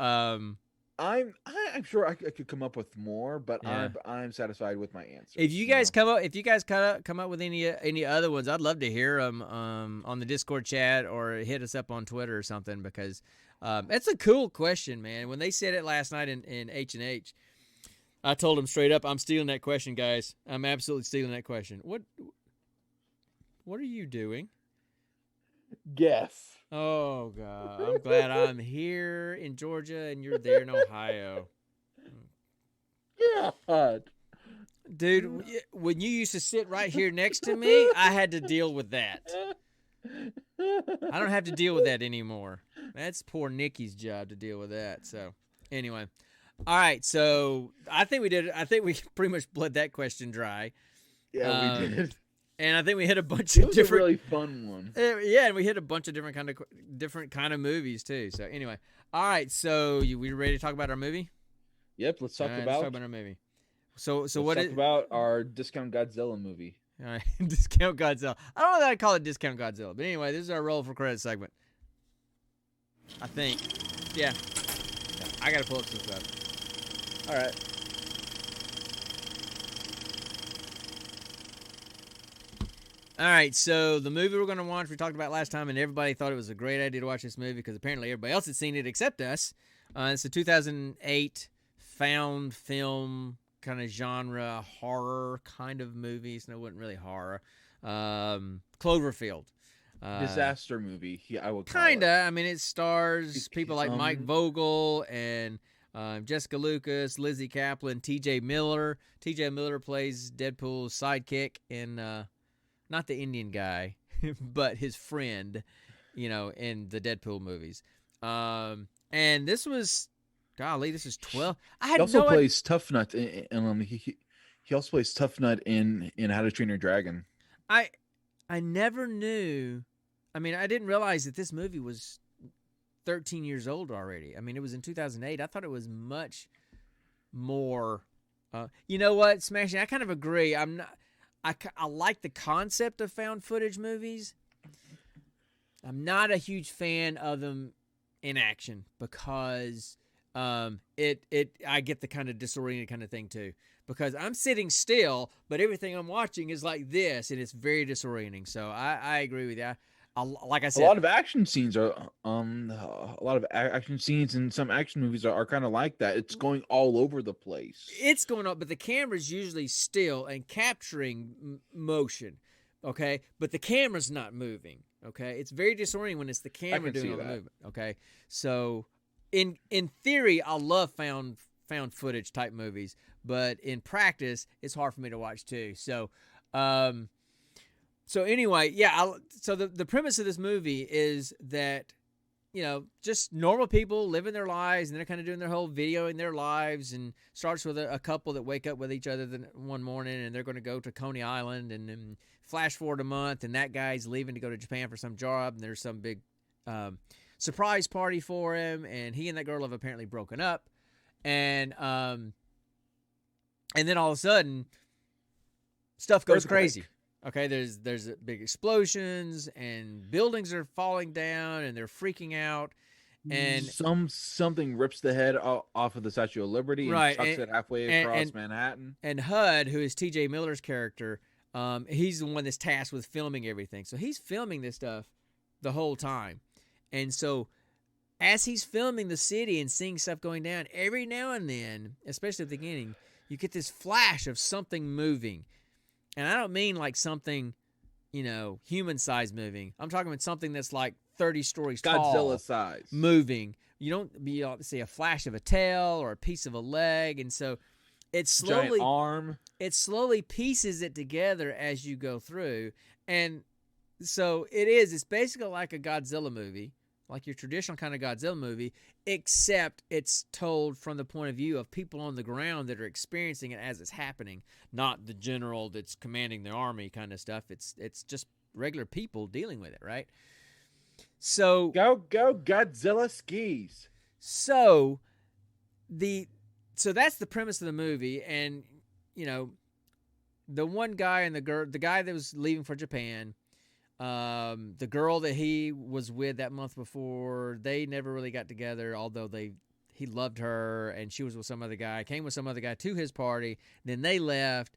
I'm sure I could come up with more, but yeah. I'm satisfied with my answer. If you guys come up with any other ones, I'd love to hear them on the Discord chat or hit us up on Twitter or something, because it's a cool question, man. When they said it last night in H&H, I told them straight up, I'm stealing that question, guys. I'm absolutely stealing that question. What are you doing? Guess. Oh, God. I'm glad I'm here in Georgia and you're there in Ohio. God. Dude, when you used to sit right here next to me, I had to deal with that. I don't have to deal with that anymore. That's poor Nikki's job to deal with that. So, anyway. All right, so I think we pretty much bled that question dry. Yeah, we did. And I think we hit a bunch of different. It was a really fun one. Yeah, and we hit a bunch of different kind of movies too. So anyway, all right. So we ready to talk about our movie? Yep. Let's talk about our movie. So let's talk about our Discount Godzilla movie. All right, Discount Godzilla. I don't know that I call it Discount Godzilla, but anyway, this is our roll for credit segment. I think. Yeah. I gotta pull up some stuff. All right. All right, so the movie we're going to watch, we talked about last time, and everybody thought it was a great idea to watch this movie because apparently everybody else had seen it except us. It's a 2008 found film kind of genre horror kind of movie. So it wasn't really horror. Cloverfield. Disaster movie, I would call it. I mean, it stars people like Mike Vogel and Jessica Lucas, Lizzie Kaplan, T.J. Miller. T.J. Miller plays Deadpool's sidekick in... not the Indian guy, but his friend, in the Deadpool movies. And this was, golly, this is 12. He also plays Tough Nut, and he also plays Tough Nut in How to Train Your Dragon. I never knew. I mean, I didn't realize that this movie was 13 years old already. I mean, it was in 2008. I thought it was much more. You know what, Smashing? I kind of agree. I like the concept of found footage movies. I'm not a huge fan of them in action because I get the kind of disoriented kind of thing too, because I'm sitting still, but everything I'm watching is like this, and it's very disorienting. So I agree with you. Like I said, a lot of action scenes are action scenes in some action movies are kind of like that. It's going all over the place. It's going up, but the camera's usually still and capturing motion. Okay, but the camera's not moving. Okay, it's very disorienting when it's the camera doing all the movement. Okay, so in theory, I love found footage type movies, but in practice, it's hard for me to watch too. So, so anyway, yeah. So the premise of this movie is that, you know, just normal people living their lives, and they're kind of doing their whole video in their lives, and starts with a couple that wake up with each other one morning, and they're going to go to Coney Island, and then flash forward a month, and that guy's leaving to go to Japan for some job, and there's some big surprise party for him, and he and that girl have apparently broken up, and then all of a sudden, stuff goes crazy. Okay, there's big explosions, and buildings are falling down, and they're freaking out, and something rips the head off of the Statue of Liberty and chucks it halfway across Manhattan. And HUD, who is T.J. Miller's character, he's the one that's tasked with filming everything. So he's filming this stuff the whole time, and so as he's filming the city and seeing stuff going down, every now and then, especially at the beginning, you get this flash of something moving. And I don't mean like something, you know, human-sized moving. I'm talking about something that's like 30 stories tall. Godzilla size. Moving. You don't see a flash of a tail or a piece of a leg. And so it slowly... Giant arm. It slowly pieces it together as you go through. And so it's basically like a Godzilla movie, like your traditional kind of Godzilla movie, except it's told from the point of view of people on the ground that are experiencing it as it's happening, not the general that's commanding the army kind of stuff. It's just regular people dealing with it, right? So go Godzilla skis. So that's the premise of the movie, and you know, the one guy and the girl, the guy that was leaving for Japan. The girl that he was with that month before, they never really got together, although he loved her, and she was with some other guy, came with some other guy to his party, then they left,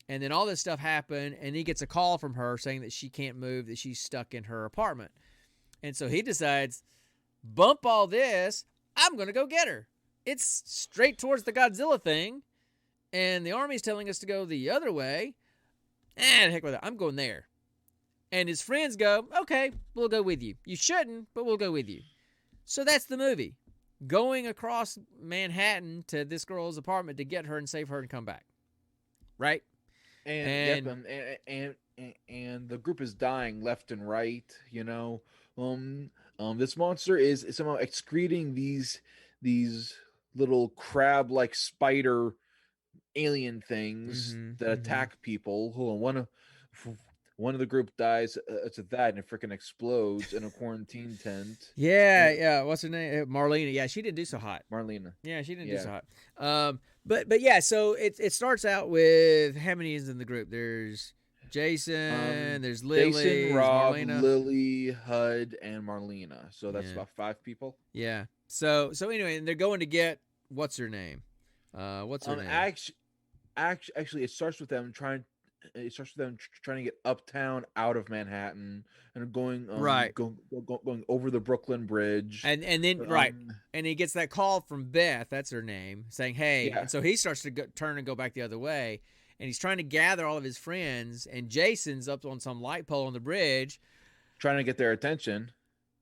and then all this stuff happened, and he gets a call from her saying that she can't move, that she's stuck in her apartment. And so he decides, bump all this, I'm going to go get her. It's straight towards the Godzilla thing, and the army's telling us to go the other way. Heck with it, I'm going there. And his friends go, okay, we'll go with you. You shouldn't, but we'll go with you. So that's the movie. Going across Manhattan to this girl's apartment to get her and save her and come back. Right? And the group is dying left and right, you know. This monster is somehow excreting these little crab-like spider alien things that attack people. Hold on, one of the group dies to that, and it freaking explodes in a quarantine tent. Yeah. What's her name? Marlena. Yeah, she didn't do so hot. Marlena. Yeah, she didn't do so hot. But yeah, so it starts out with how many is in the group? There's Jason, there's Lily, Jason, Rob, Marlena. Lily, HUD, and Marlena. So that's about 5 people. Yeah. So anyway, and they're going to get what's her name? What's her name? Actually, it starts with them trying to get uptown out of Manhattan and going going over the Brooklyn Bridge. And then and he gets that call from Beth, that's her name, saying, hey. And so he starts to turn and go back the other way, and he's trying to gather all of his friends, and Jason's up on some light pole on the bridge trying to get their attention.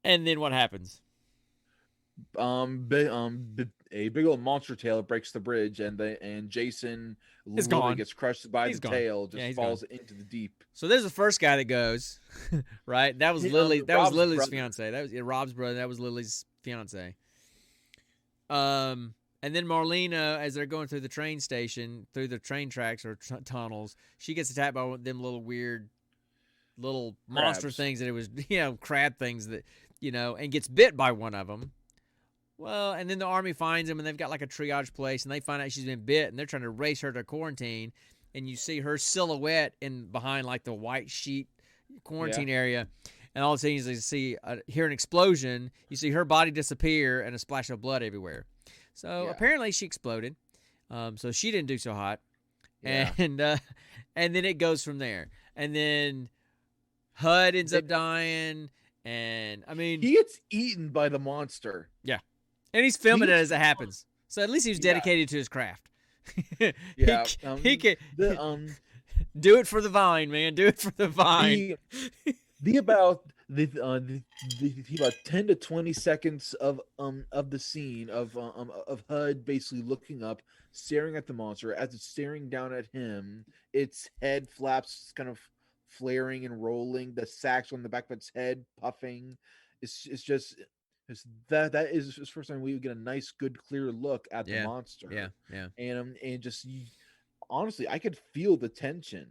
And then what happens? A big old monster tail breaks the bridge, and Jason literally gets crushed by the tail, just falls into the deep. So there's the first guy that goes, right? That was Lily. That was Lily's fiance. That was Rob's brother. That was Lily's fiance. And then Marlena, as they're going through the train station, through the train tracks or tunnels, she gets attacked by one of them little weird, monster things that it was, crab things that, and gets bit by one of them. Well, and then the army finds him, and they've got like a triage place, and they find out she's been bit, and they're trying to race her to quarantine. And you see her silhouette behind like the white sheet quarantine area, and all of a sudden you hear an explosion. You see her body disappear, and a splash of blood everywhere. So apparently she exploded. So she didn't do so hot. Yeah. And then it goes from there. And then HUD ends up dying. And I mean, he gets eaten by the monster. Yeah. And he's filming it as it happens. So at least he was dedicated to his craft. Yeah. He can do it for the vine, man. Do it for the vine. About 10 to 20 seconds of the scene of HUD basically looking up, staring at the monster. As it's staring down at him, its head flaps kind of flaring and rolling, the sacs on the back of its head puffing. It's that is the first time we would get a nice, good, clear look at the monster. Yeah. And just honestly, I could feel the tension.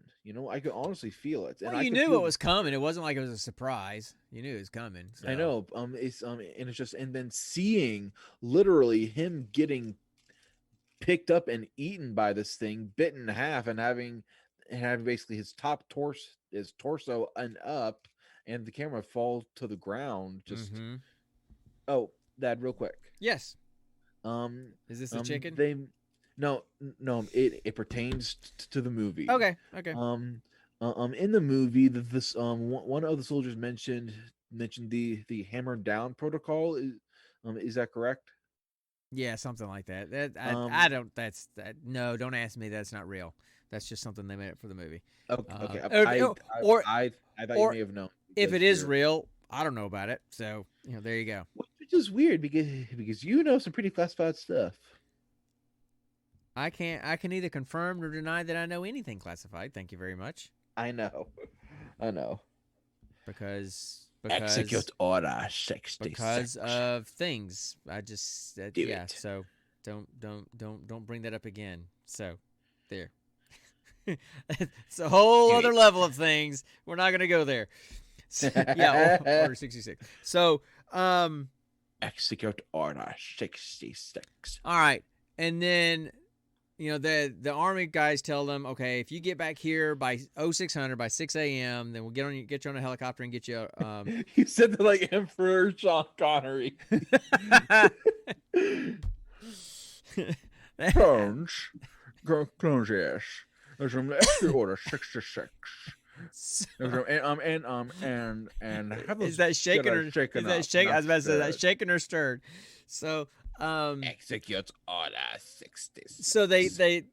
I could honestly feel it. And you knew it was coming. It wasn't like it was a surprise. You knew it was coming. So. I know. And then seeing literally him getting picked up and eaten by this thing, bitten in half, and having basically his torso and up, and the camera fall to the ground. Just oh, Dad, real quick. Yes. Is this a chicken? No. It pertains to the movie. Okay. In the movie, this one of the soldiers mentioned the hammer down protocol. Is that correct? Yeah, something like that. I don't. No, don't ask me. That's not real. That's just something they made up for the movie. Okay. I thought you may have known. If it is real, I don't know about it. So there you go. Which is weird because you know some pretty classified stuff. I can neither confirm nor deny that I know anything classified. Thank you very much. I know. Because execute order 66. Because of things. I just Do it. So don't bring that up again. So there. It's a whole other level of things. We're not gonna go there. Order 66. So execute order 66. All right, and then the army guys tell them, okay, if you get back here by 0600 by 6 a.m., then we'll get you on a helicopter and get you. You said that like Emperor Sean Connery. Clones, yes. There's an extra order 66. And is that shaken or shaken? I was about to say that shaken or stirred. So execute order 66. So they that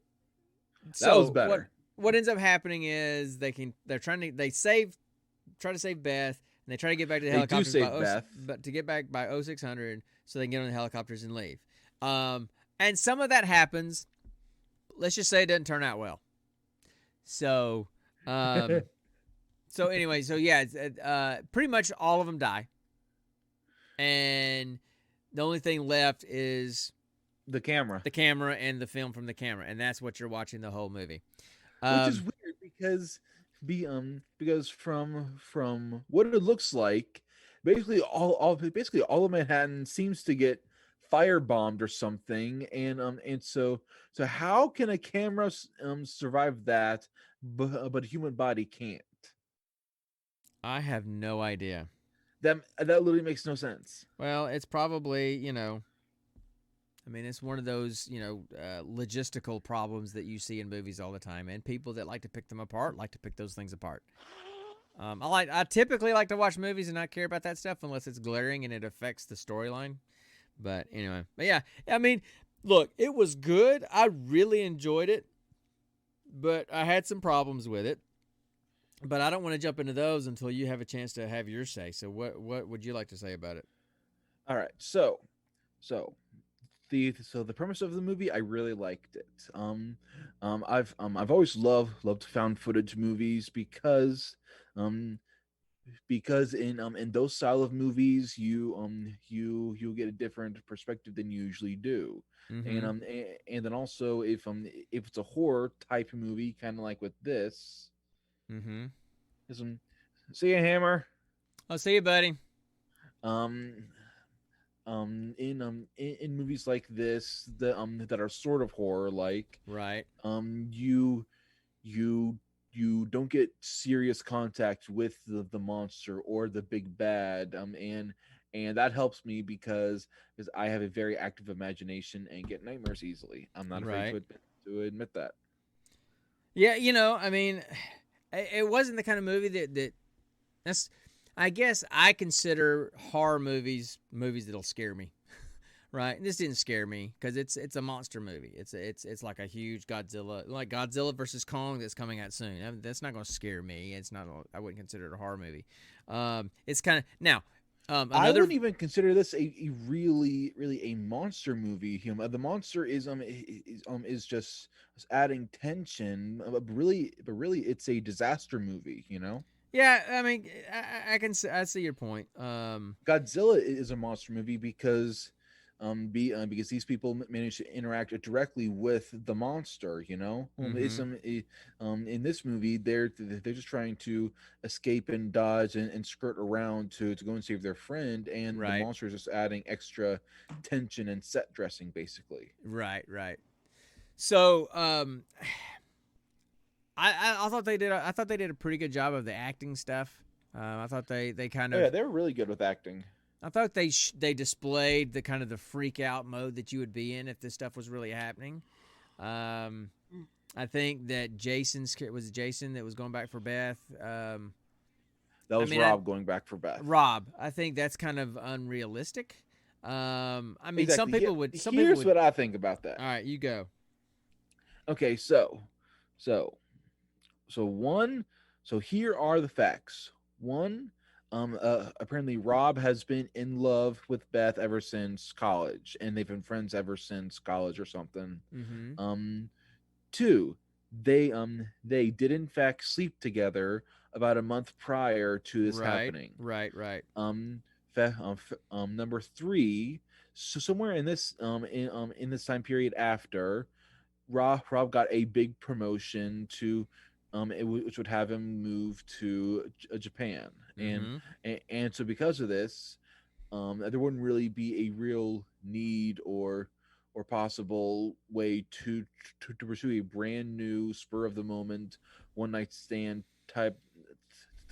was better. What ends up happening is try to save Beth, and they try to get back to the helicopters but to get back by 0600 so they can get on the helicopters and leave. And some of that happens. Let's just say it doesn't turn out well. So anyway, pretty much all of them die. And the only thing left is the camera and the film from the camera, and that's what you're watching the whole movie. Which is weird because from what it looks like, basically all of Manhattan seems to get firebombed or something, and so how can a camera survive that, but a human body can't? I have no idea. That literally makes no sense. Well, it's probably, it's one of those, logistical problems that you see in movies all the time, and people that like to pick them apart like to pick those things apart. I typically like to watch movies and not care about that stuff unless it's glaring and it affects the storyline. But anyway, look, it was good. I really enjoyed it, but I had some problems with it. But I don't want to jump into those until you have a chance to have your say. So what would you like to say about it? All right. So the premise of the movie, I really liked it. I've always loved found footage movies because in those style of movies you get a different perspective than you usually do. Mm-hmm. And then also if it's a horror type movie, kind of like with this. Mm-hmm. See you, Hammer. I'll see you, buddy. In movies like this that are sort of horror like, right, you you don't get serious contact with the monster or the big bad, and that helps me because I have a very active imagination and get nightmares easily. I'm not afraid Right. to admit that. Yeah, I mean, it wasn't the kind of movie that's. I guess I consider horror movies that'll scare me. Right, this didn't scare me because it's a monster movie. It's like a huge Godzilla, like Godzilla versus Kong that's coming out soon. I mean, that's not going to scare me. It's not. I wouldn't consider it a horror movie. It's kind of now. I wouldn't even consider this a really a monster movie. The monster is just adding tension, but really it's a disaster movie. Yeah, I mean, I see your point. Godzilla is a monster movie because because these people manage to interact directly with the monster. In this movie, they're just trying to escape and dodge and skirt around to go and save their friend, and the monster is just adding extra tension and set dressing, basically. Right. So, I thought they did. I thought they did a pretty good job of the acting stuff. I thought they kind of. Yeah, they were really good with acting. I thought they displayed the kind of the freak out mode that you would be in if this stuff was really happening. I think that Jason that was going back for Beth. That was Rob going back for Beth. Rob, I think that's kind of unrealistic. I mean, exactly. some people would. Here's what I think about that. All right, you go. Okay, so here are the facts. One, apparently Rob has been in love with Beth ever since college, and they've been friends ever since college or something. Mm-hmm. Two, they did in fact sleep together about a month prior to this happening. Right. Number three, so somewhere in this in this time period after, Rob got a big promotion to which would have him move to Japan, and so because of this, there wouldn't really be a real need or possible way to pursue a brand new spur of the moment one night stand type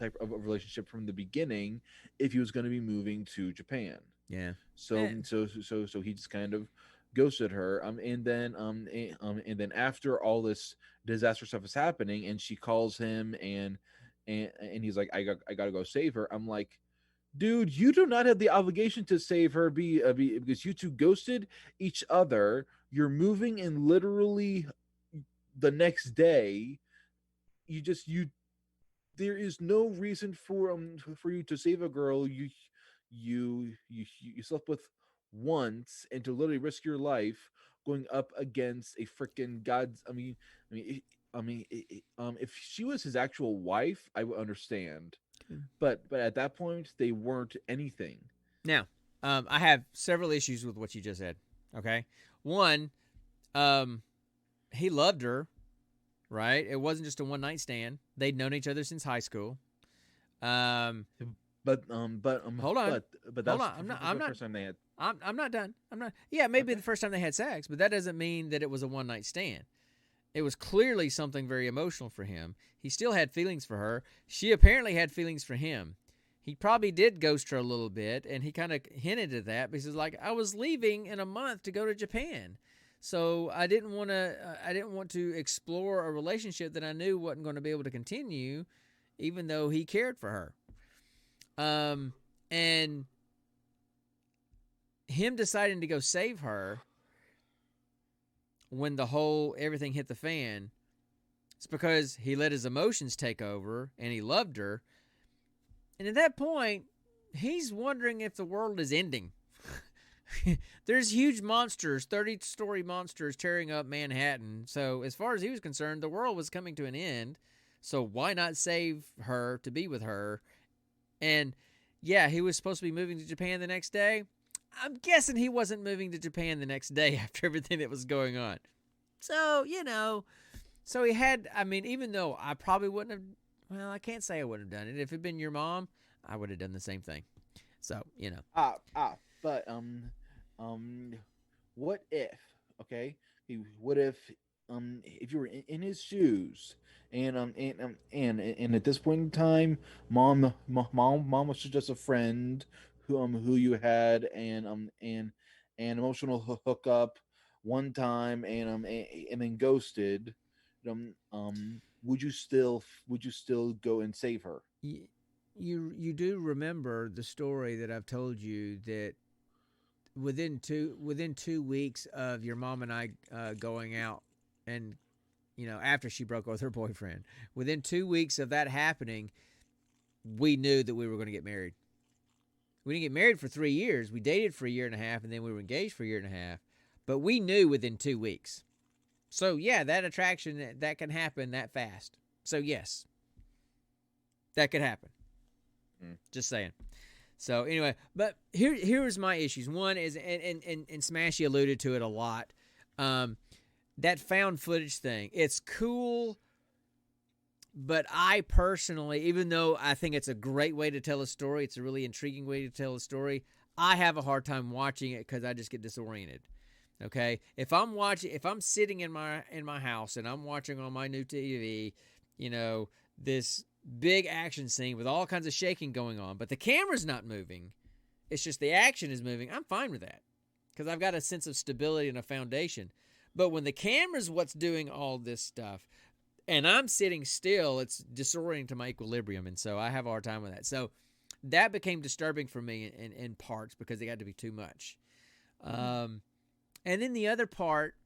of relationship from the beginning if he was going to be moving to Japan. Yeah. So he just kind of ghosted her, and then after all this disaster stuff is happening, and she calls him, and he's like, I gotta go save her. I'm like, dude, you do not have the obligation to save her, because you two ghosted each other. You're moving in literally the next day. There is no reason for you to save a girl you slept with once, and to literally risk your life going up against a freaking god. If she was his actual wife, I would understand, but at that point they weren't anything. Now, I have several issues with what you just said. Okay, one, he loved her, right? It wasn't just a one night stand. They'd known each other since high school. Hold on. Hold on. I'm not. First time they had. I'm not done. I'm not. Yeah, maybe the first time they had sex, but that doesn't mean that it was a one night stand. It was clearly something very emotional for him. He still had feelings for her. She apparently had feelings for him. He probably did ghost her a little bit, and he kind of hinted at that because, like, I was leaving in a month to go to Japan, so I didn't want to explore a relationship that I knew wasn't going to be able to continue, even though he cared for her. And him deciding to go save her when everything hit the fan, it's because he let his emotions take over and he loved her. And at that point, he's wondering if the world is ending. There's huge monsters, 30-story monsters tearing up Manhattan. So as far as he was concerned, the world was coming to an end. So why not save her to be with her? And yeah, he was supposed to be moving to Japan the next day. I'm guessing he wasn't moving to Japan the next day after everything that was going on. So, so he had, even though I probably wouldn't have, well, I can't say I wouldn't have done it. If it'd been your mom, I would have done the same thing. So, But, what if, okay? What if if you were in his shoes, and at this point in time, mom was just a friend who you had an emotional hookup one time, and then ghosted. Would you still go and save her? You do remember the story that I've told you that within 2 weeks of your mom and I going out, and after she broke up with her boyfriend, within 2 weeks of that happening, we knew that we were going to get married. We didn't get married for 3 years. We dated for a year and a half, and then we were engaged for a year and a half. But we knew within 2 weeks. So yeah, that attraction that can happen that fast. So yes, that could happen. Just saying. So anyway, but here's my issues. One is, and Smashy alluded to it a lot, that found footage thing. It's cool, but I personally, even though I think it's a great way to tell a story, it's a really intriguing way to tell a story, I have a hard time watching it because I just get disoriented. Okay, if I'm sitting in my house and I'm watching on my new TV, this big action scene with all kinds of shaking going on, but the camera's not moving, it's just the action is moving, I'm fine with that because I've got a sense of stability and a foundation. But when the camera's what's doing all this stuff and I'm sitting still, it's disorienting to my equilibrium, and so I have a hard time with that. So that became disturbing for me in parts because it got to be too much. And then the other part,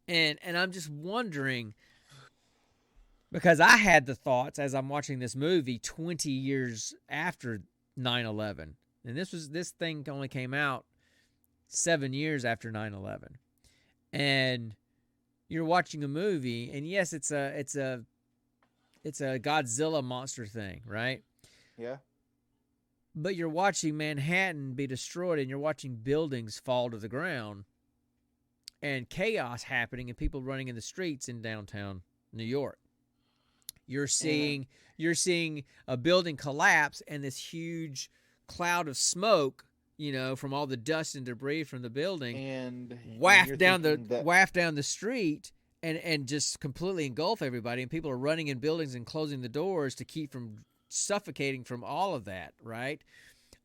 and I'm just wondering, because I had the thoughts as I'm watching this movie 20 years after 9/11. And this thing only came out 7 years after 9/11. And you're watching a movie, and yes, it's a Godzilla monster thing, right? Yeah. But you're watching Manhattan be destroyed, and you're watching buildings fall to the ground, and chaos happening, and people running in the streets in downtown New York. You're seeing a building collapse, and this huge cloud of smoke, from all the dust and debris from the building, and waft down the street, and just completely engulf everybody. And people are running in buildings and closing the doors to keep from suffocating from all of that. Right?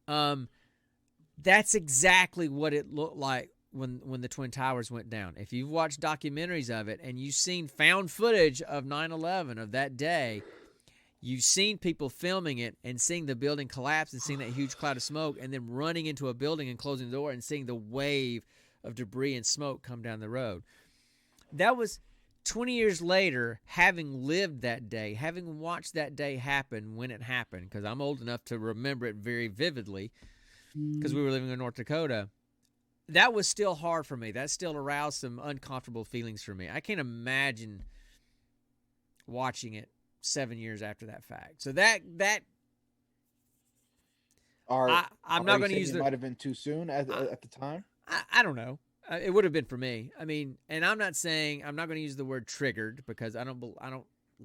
That's exactly what it looked like when the Twin Towers went down. If you've watched documentaries of it and you've seen found footage of 9/11 of that day, you've seen people filming it and seeing the building collapse and seeing that huge cloud of smoke and then running into a building and closing the door and seeing the wave of debris and smoke come down the road. That was 20 years later, having lived that day, having watched that day happen when it happened, because I'm old enough to remember it very vividly because we were living in North Dakota. That was still hard for me. That still aroused some uncomfortable feelings for me. I can't imagine watching it 7 years after that fact. So I'm not going to use it. Might have been too soon at the time. I don't know. It would have been for me. I mean, and I'm not going to use the word triggered because I don't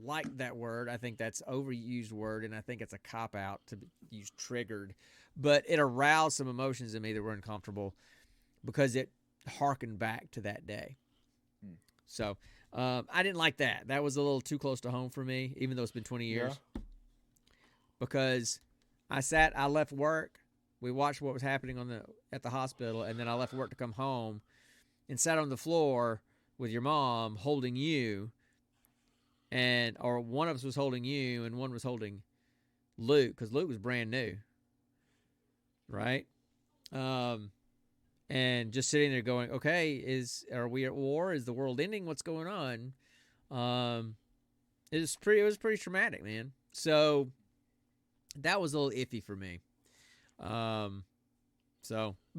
like that word. I think that's overused word, and I think it's a cop out to use triggered. But it aroused some emotions in me that were uncomfortable because it harkened back to that day. So I didn't like that. That was a little too close to home for me, even though it's been 20 years. Yeah. Because I left work. We watched what was happening at the hospital, and then I left work to come home and sat on the floor with your mom holding you, or one of us was holding you and one was holding Luke, because Luke was brand new. Right? And just sitting there going, okay, are we at war? Is the world ending? What's going on? It was pretty traumatic, man. So that was a little iffy for me. But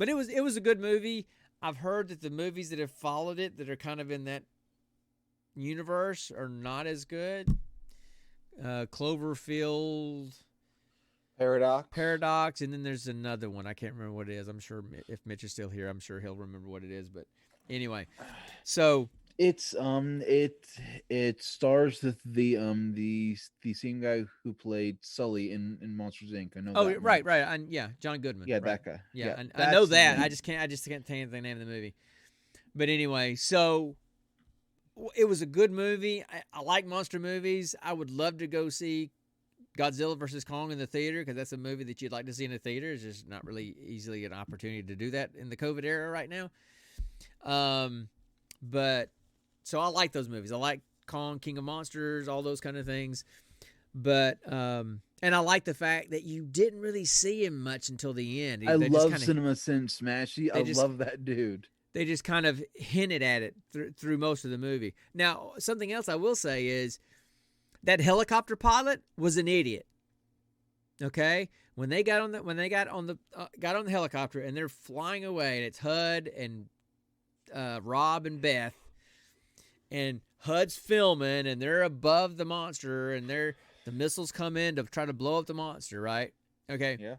it was a good movie. I've heard that the movies that have followed it that are kind of in that universe are not as good. Cloverfield, Paradox, and then there's another one. I can't remember what it is. I'm sure if Mitch is still here, I'm sure he'll remember what it is. But anyway, so it's it stars the same guy who played Sully in Monsters Inc. I know. Oh, right, John Goodman. Yeah, right. that guy. Yeah, I know that. I just can't tell you the name of the movie. But anyway, so it was a good movie. I like monster movies. I would love to go see Godzilla versus Kong in the theater because that's a movie that you'd like to see in the theater. It's just not really easily an opportunity to do that in the COVID era right now. But so I like those movies. I like Kong, King of Monsters, all those kind of things. But and I like the fact that you didn't really see him much until the end. I love Cinema Sin Smashy. I love that dude. They just kind of hinted at it through most of the movie. Now, something else I will say is that helicopter pilot was an idiot. Okay, when they got on the helicopter and they're flying away, and it's HUD and Rob and Beth, and HUD's filming, and they're above the monster, and the missiles come in to try to blow up the monster, right? Okay. Yeah.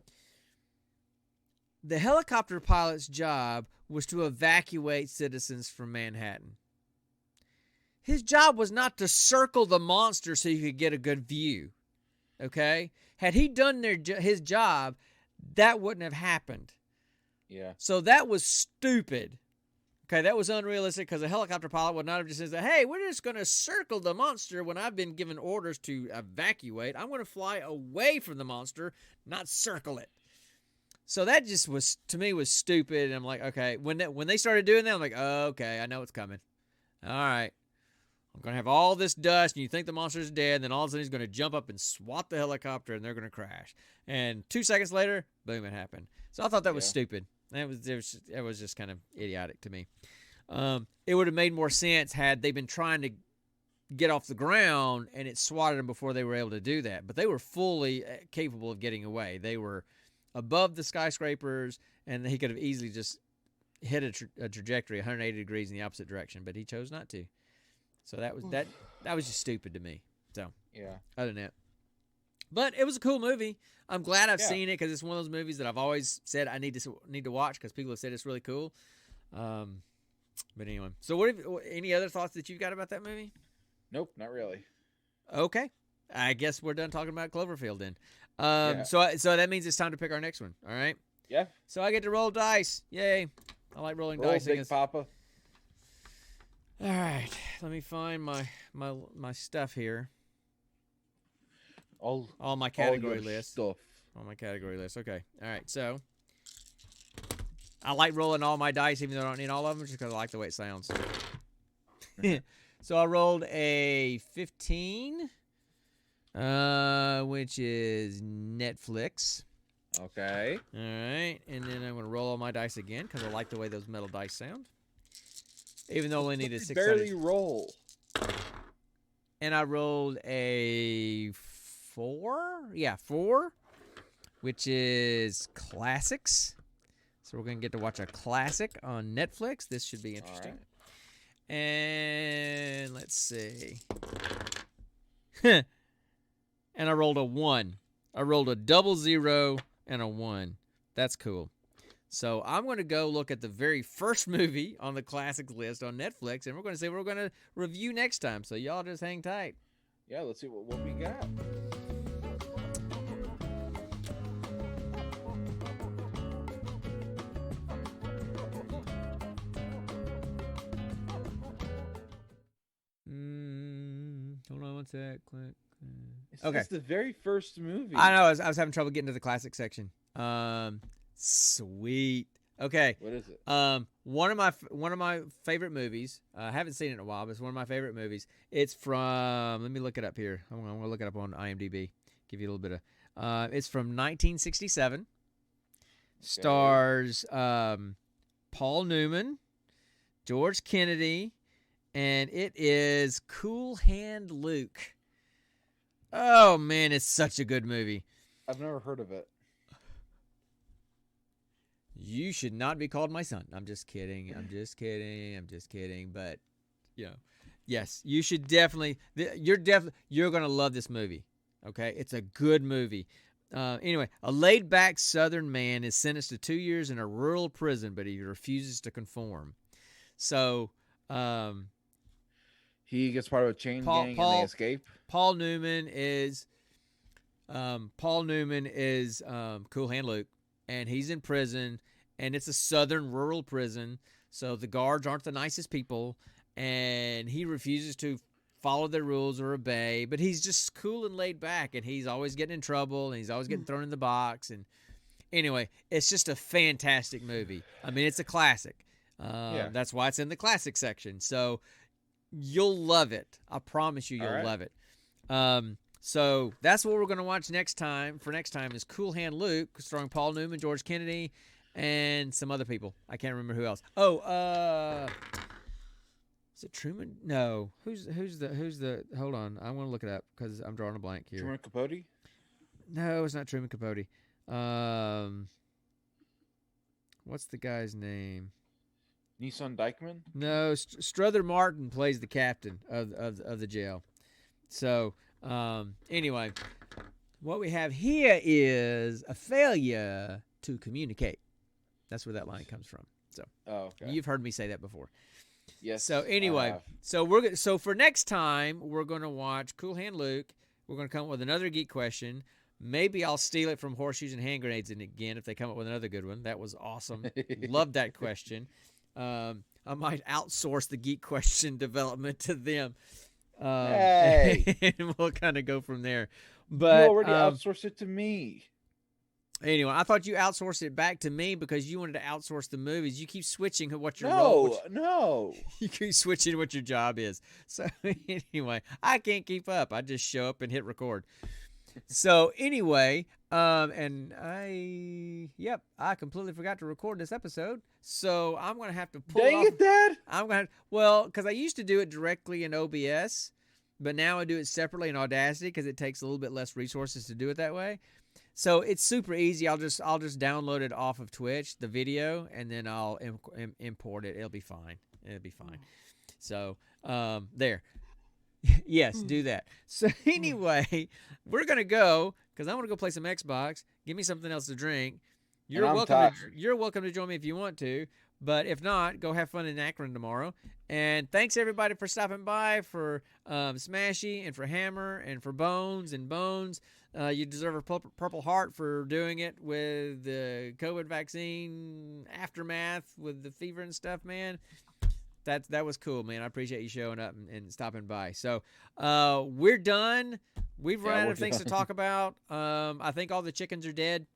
The helicopter pilot's job was to evacuate citizens from Manhattan. His job was not to circle the monster so you could get a good view. Okay? Had he done his job, that wouldn't have happened. Yeah. So that was stupid. Okay, that was unrealistic because a helicopter pilot would not have just said, hey, we're just going to circle the monster when I've been given orders to evacuate. I'm going to fly away from the monster, not circle it. So that just was, to me, was stupid. And I'm like, okay, when they started doing that, I'm like, oh, okay, I know it's coming. All right. I'm going to have all this dust, and you think the monster's dead, and then all of a sudden he's going to jump up and swat the helicopter, and they're going to crash. And 2 seconds later, boom, it happened. So I thought that was stupid. It was just kind of idiotic to me. It would have made more sense had they been trying to get off the ground and it swatted them before they were able to do that. But they were fully capable of getting away. They were above the skyscrapers, and he could have easily just hit a trajectory 180 degrees in the opposite direction, but he chose not to. So that was just stupid to me. So yeah, other than that, but it was a cool movie. I'm glad I've seen it because it's one of those movies that I've always said I need to watch because people have said it's really cool. But anyway, so any other thoughts that you've got about that movie? Nope, not really. Okay, I guess we're done talking about Cloverfield then. So that means it's time to pick our next one. All right. Yeah. So I get to roll dice. Yay! I like rolling dice. Big Papa. All right, let me find my stuff here. All my category list. Stuff. All my category list. Okay. All right. So I like rolling all my dice, even though I don't need all of them, just because I like the way it sounds. So I rolled a 15, which is Netflix. Okay. All right, and then I'm going to roll all my dice again because I like the way those metal dice sound. Even though I only needed 6 barely roll. And I rolled a 4. Yeah, 4, which is classics. So we're going to get to watch a classic on Netflix. This should be interesting. Right. And let's see. And I rolled a 1. I rolled a 00 and a 1. That's cool. So I'm going to go look at the very first movie on the classics list on Netflix, and we're going to see what we're going to review next time. So y'all just hang tight. Yeah, let's see what we got. Hold on one sec. Click. Okay. It's the very first movie. I know. I was having trouble getting to the classic section. Sweet. Okay. What is it? One of my favorite movies. I haven't seen it in a while, but it's one of my favorite movies. It's from. Let me look it up here. I'm gonna look it up on IMDb. Give you a little bit of. It's from 1967. Okay. Stars Paul Newman, George Kennedy, and it is Cool Hand Luke. Oh man, it's such a good movie. I've never heard of it. You should not be called my son. I'm just kidding. But, yes, you should definitely. You're gonna love this movie. Okay, it's a good movie. Anyway, a laid-back Southern man is sentenced to 2 years in a rural prison, but he refuses to conform. So, he gets part of a chain gang and they escape. Paul Newman is Cool Hand Luke, and he's in prison, and it's a southern rural prison, so the guards aren't the nicest people, and he refuses to follow their rules or obey, but he's just cool and laid back, and he's always getting in trouble, and he's always getting thrown in the box. And anyway, it's just a fantastic movie. I mean, it's a classic. That's why it's in the classic section. So you'll love it. I promise you, you'll love it. So that's what we're going to watch next time. For next time is Cool Hand Luke, starring Paul Newman, George Kennedy, and some other people. I can't remember who else. Is it Truman? No. Who's the? Hold on, I want to look it up because I'm drawing a blank here. Truman Capote? No, it's not Truman Capote. What's the guy's name? Nissan Dykeman? No, Strother Martin plays the captain of the jail. So anyway, what we have here is a failure to communicate. That's where that line comes from. So you've heard me say that before. Yes. So anyway, so for next time we're going to watch Cool Hand Luke. We're going to come up with another geek question. Maybe I'll steal it from Horseshoes and Hand Grenades again if they come up with another good one. That was awesome. Love that question. I might outsource the geek question development to them. And we'll kind of go from there. But you already outsourced it to me. Anyway, I thought you outsourced it back to me because you wanted to outsource the movies. You keep switching what your role. No. You keep switching what your job is. So anyway, I can't keep up. I just show up and hit record. So anyway, and I completely forgot to record this episode. So I'm gonna have to pull it off. Dang it, Dad! I'm gonna because I used to do it directly in OBS, but now I do it separately in Audacity because it takes a little bit less resources to do it that way. So it's super easy. I'll just download it off of Twitch, the video, and then I'll import it. It'll be fine. So there. Yes, do that. So anyway, we're gonna go because I want to go play some Xbox. Give me something else to drink. You're welcome to join me if you want to, but if not, go have fun in Akron tomorrow. And thanks everybody for stopping by, for Smashy and for Hammer and for Bones. You deserve a Purple Heart for doing it with the COVID vaccine aftermath with the fever and stuff, man. That was cool, man. I appreciate you showing up and stopping by. So we're done. We've run out of things to talk about. I think all the chickens are dead.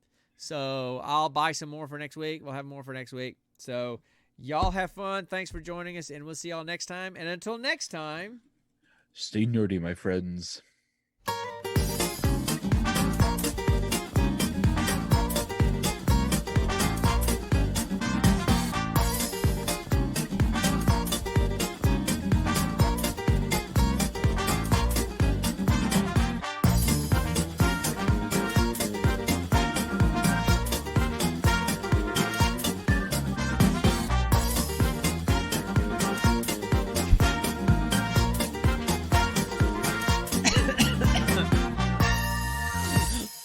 So I'll buy some more for next week. We'll have more for next week. So y'all have fun. Thanks for joining us, and we'll see y'all next time. And until next time, stay nerdy, my friends.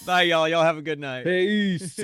Bye, y'all. Y'all have a good night. Peace.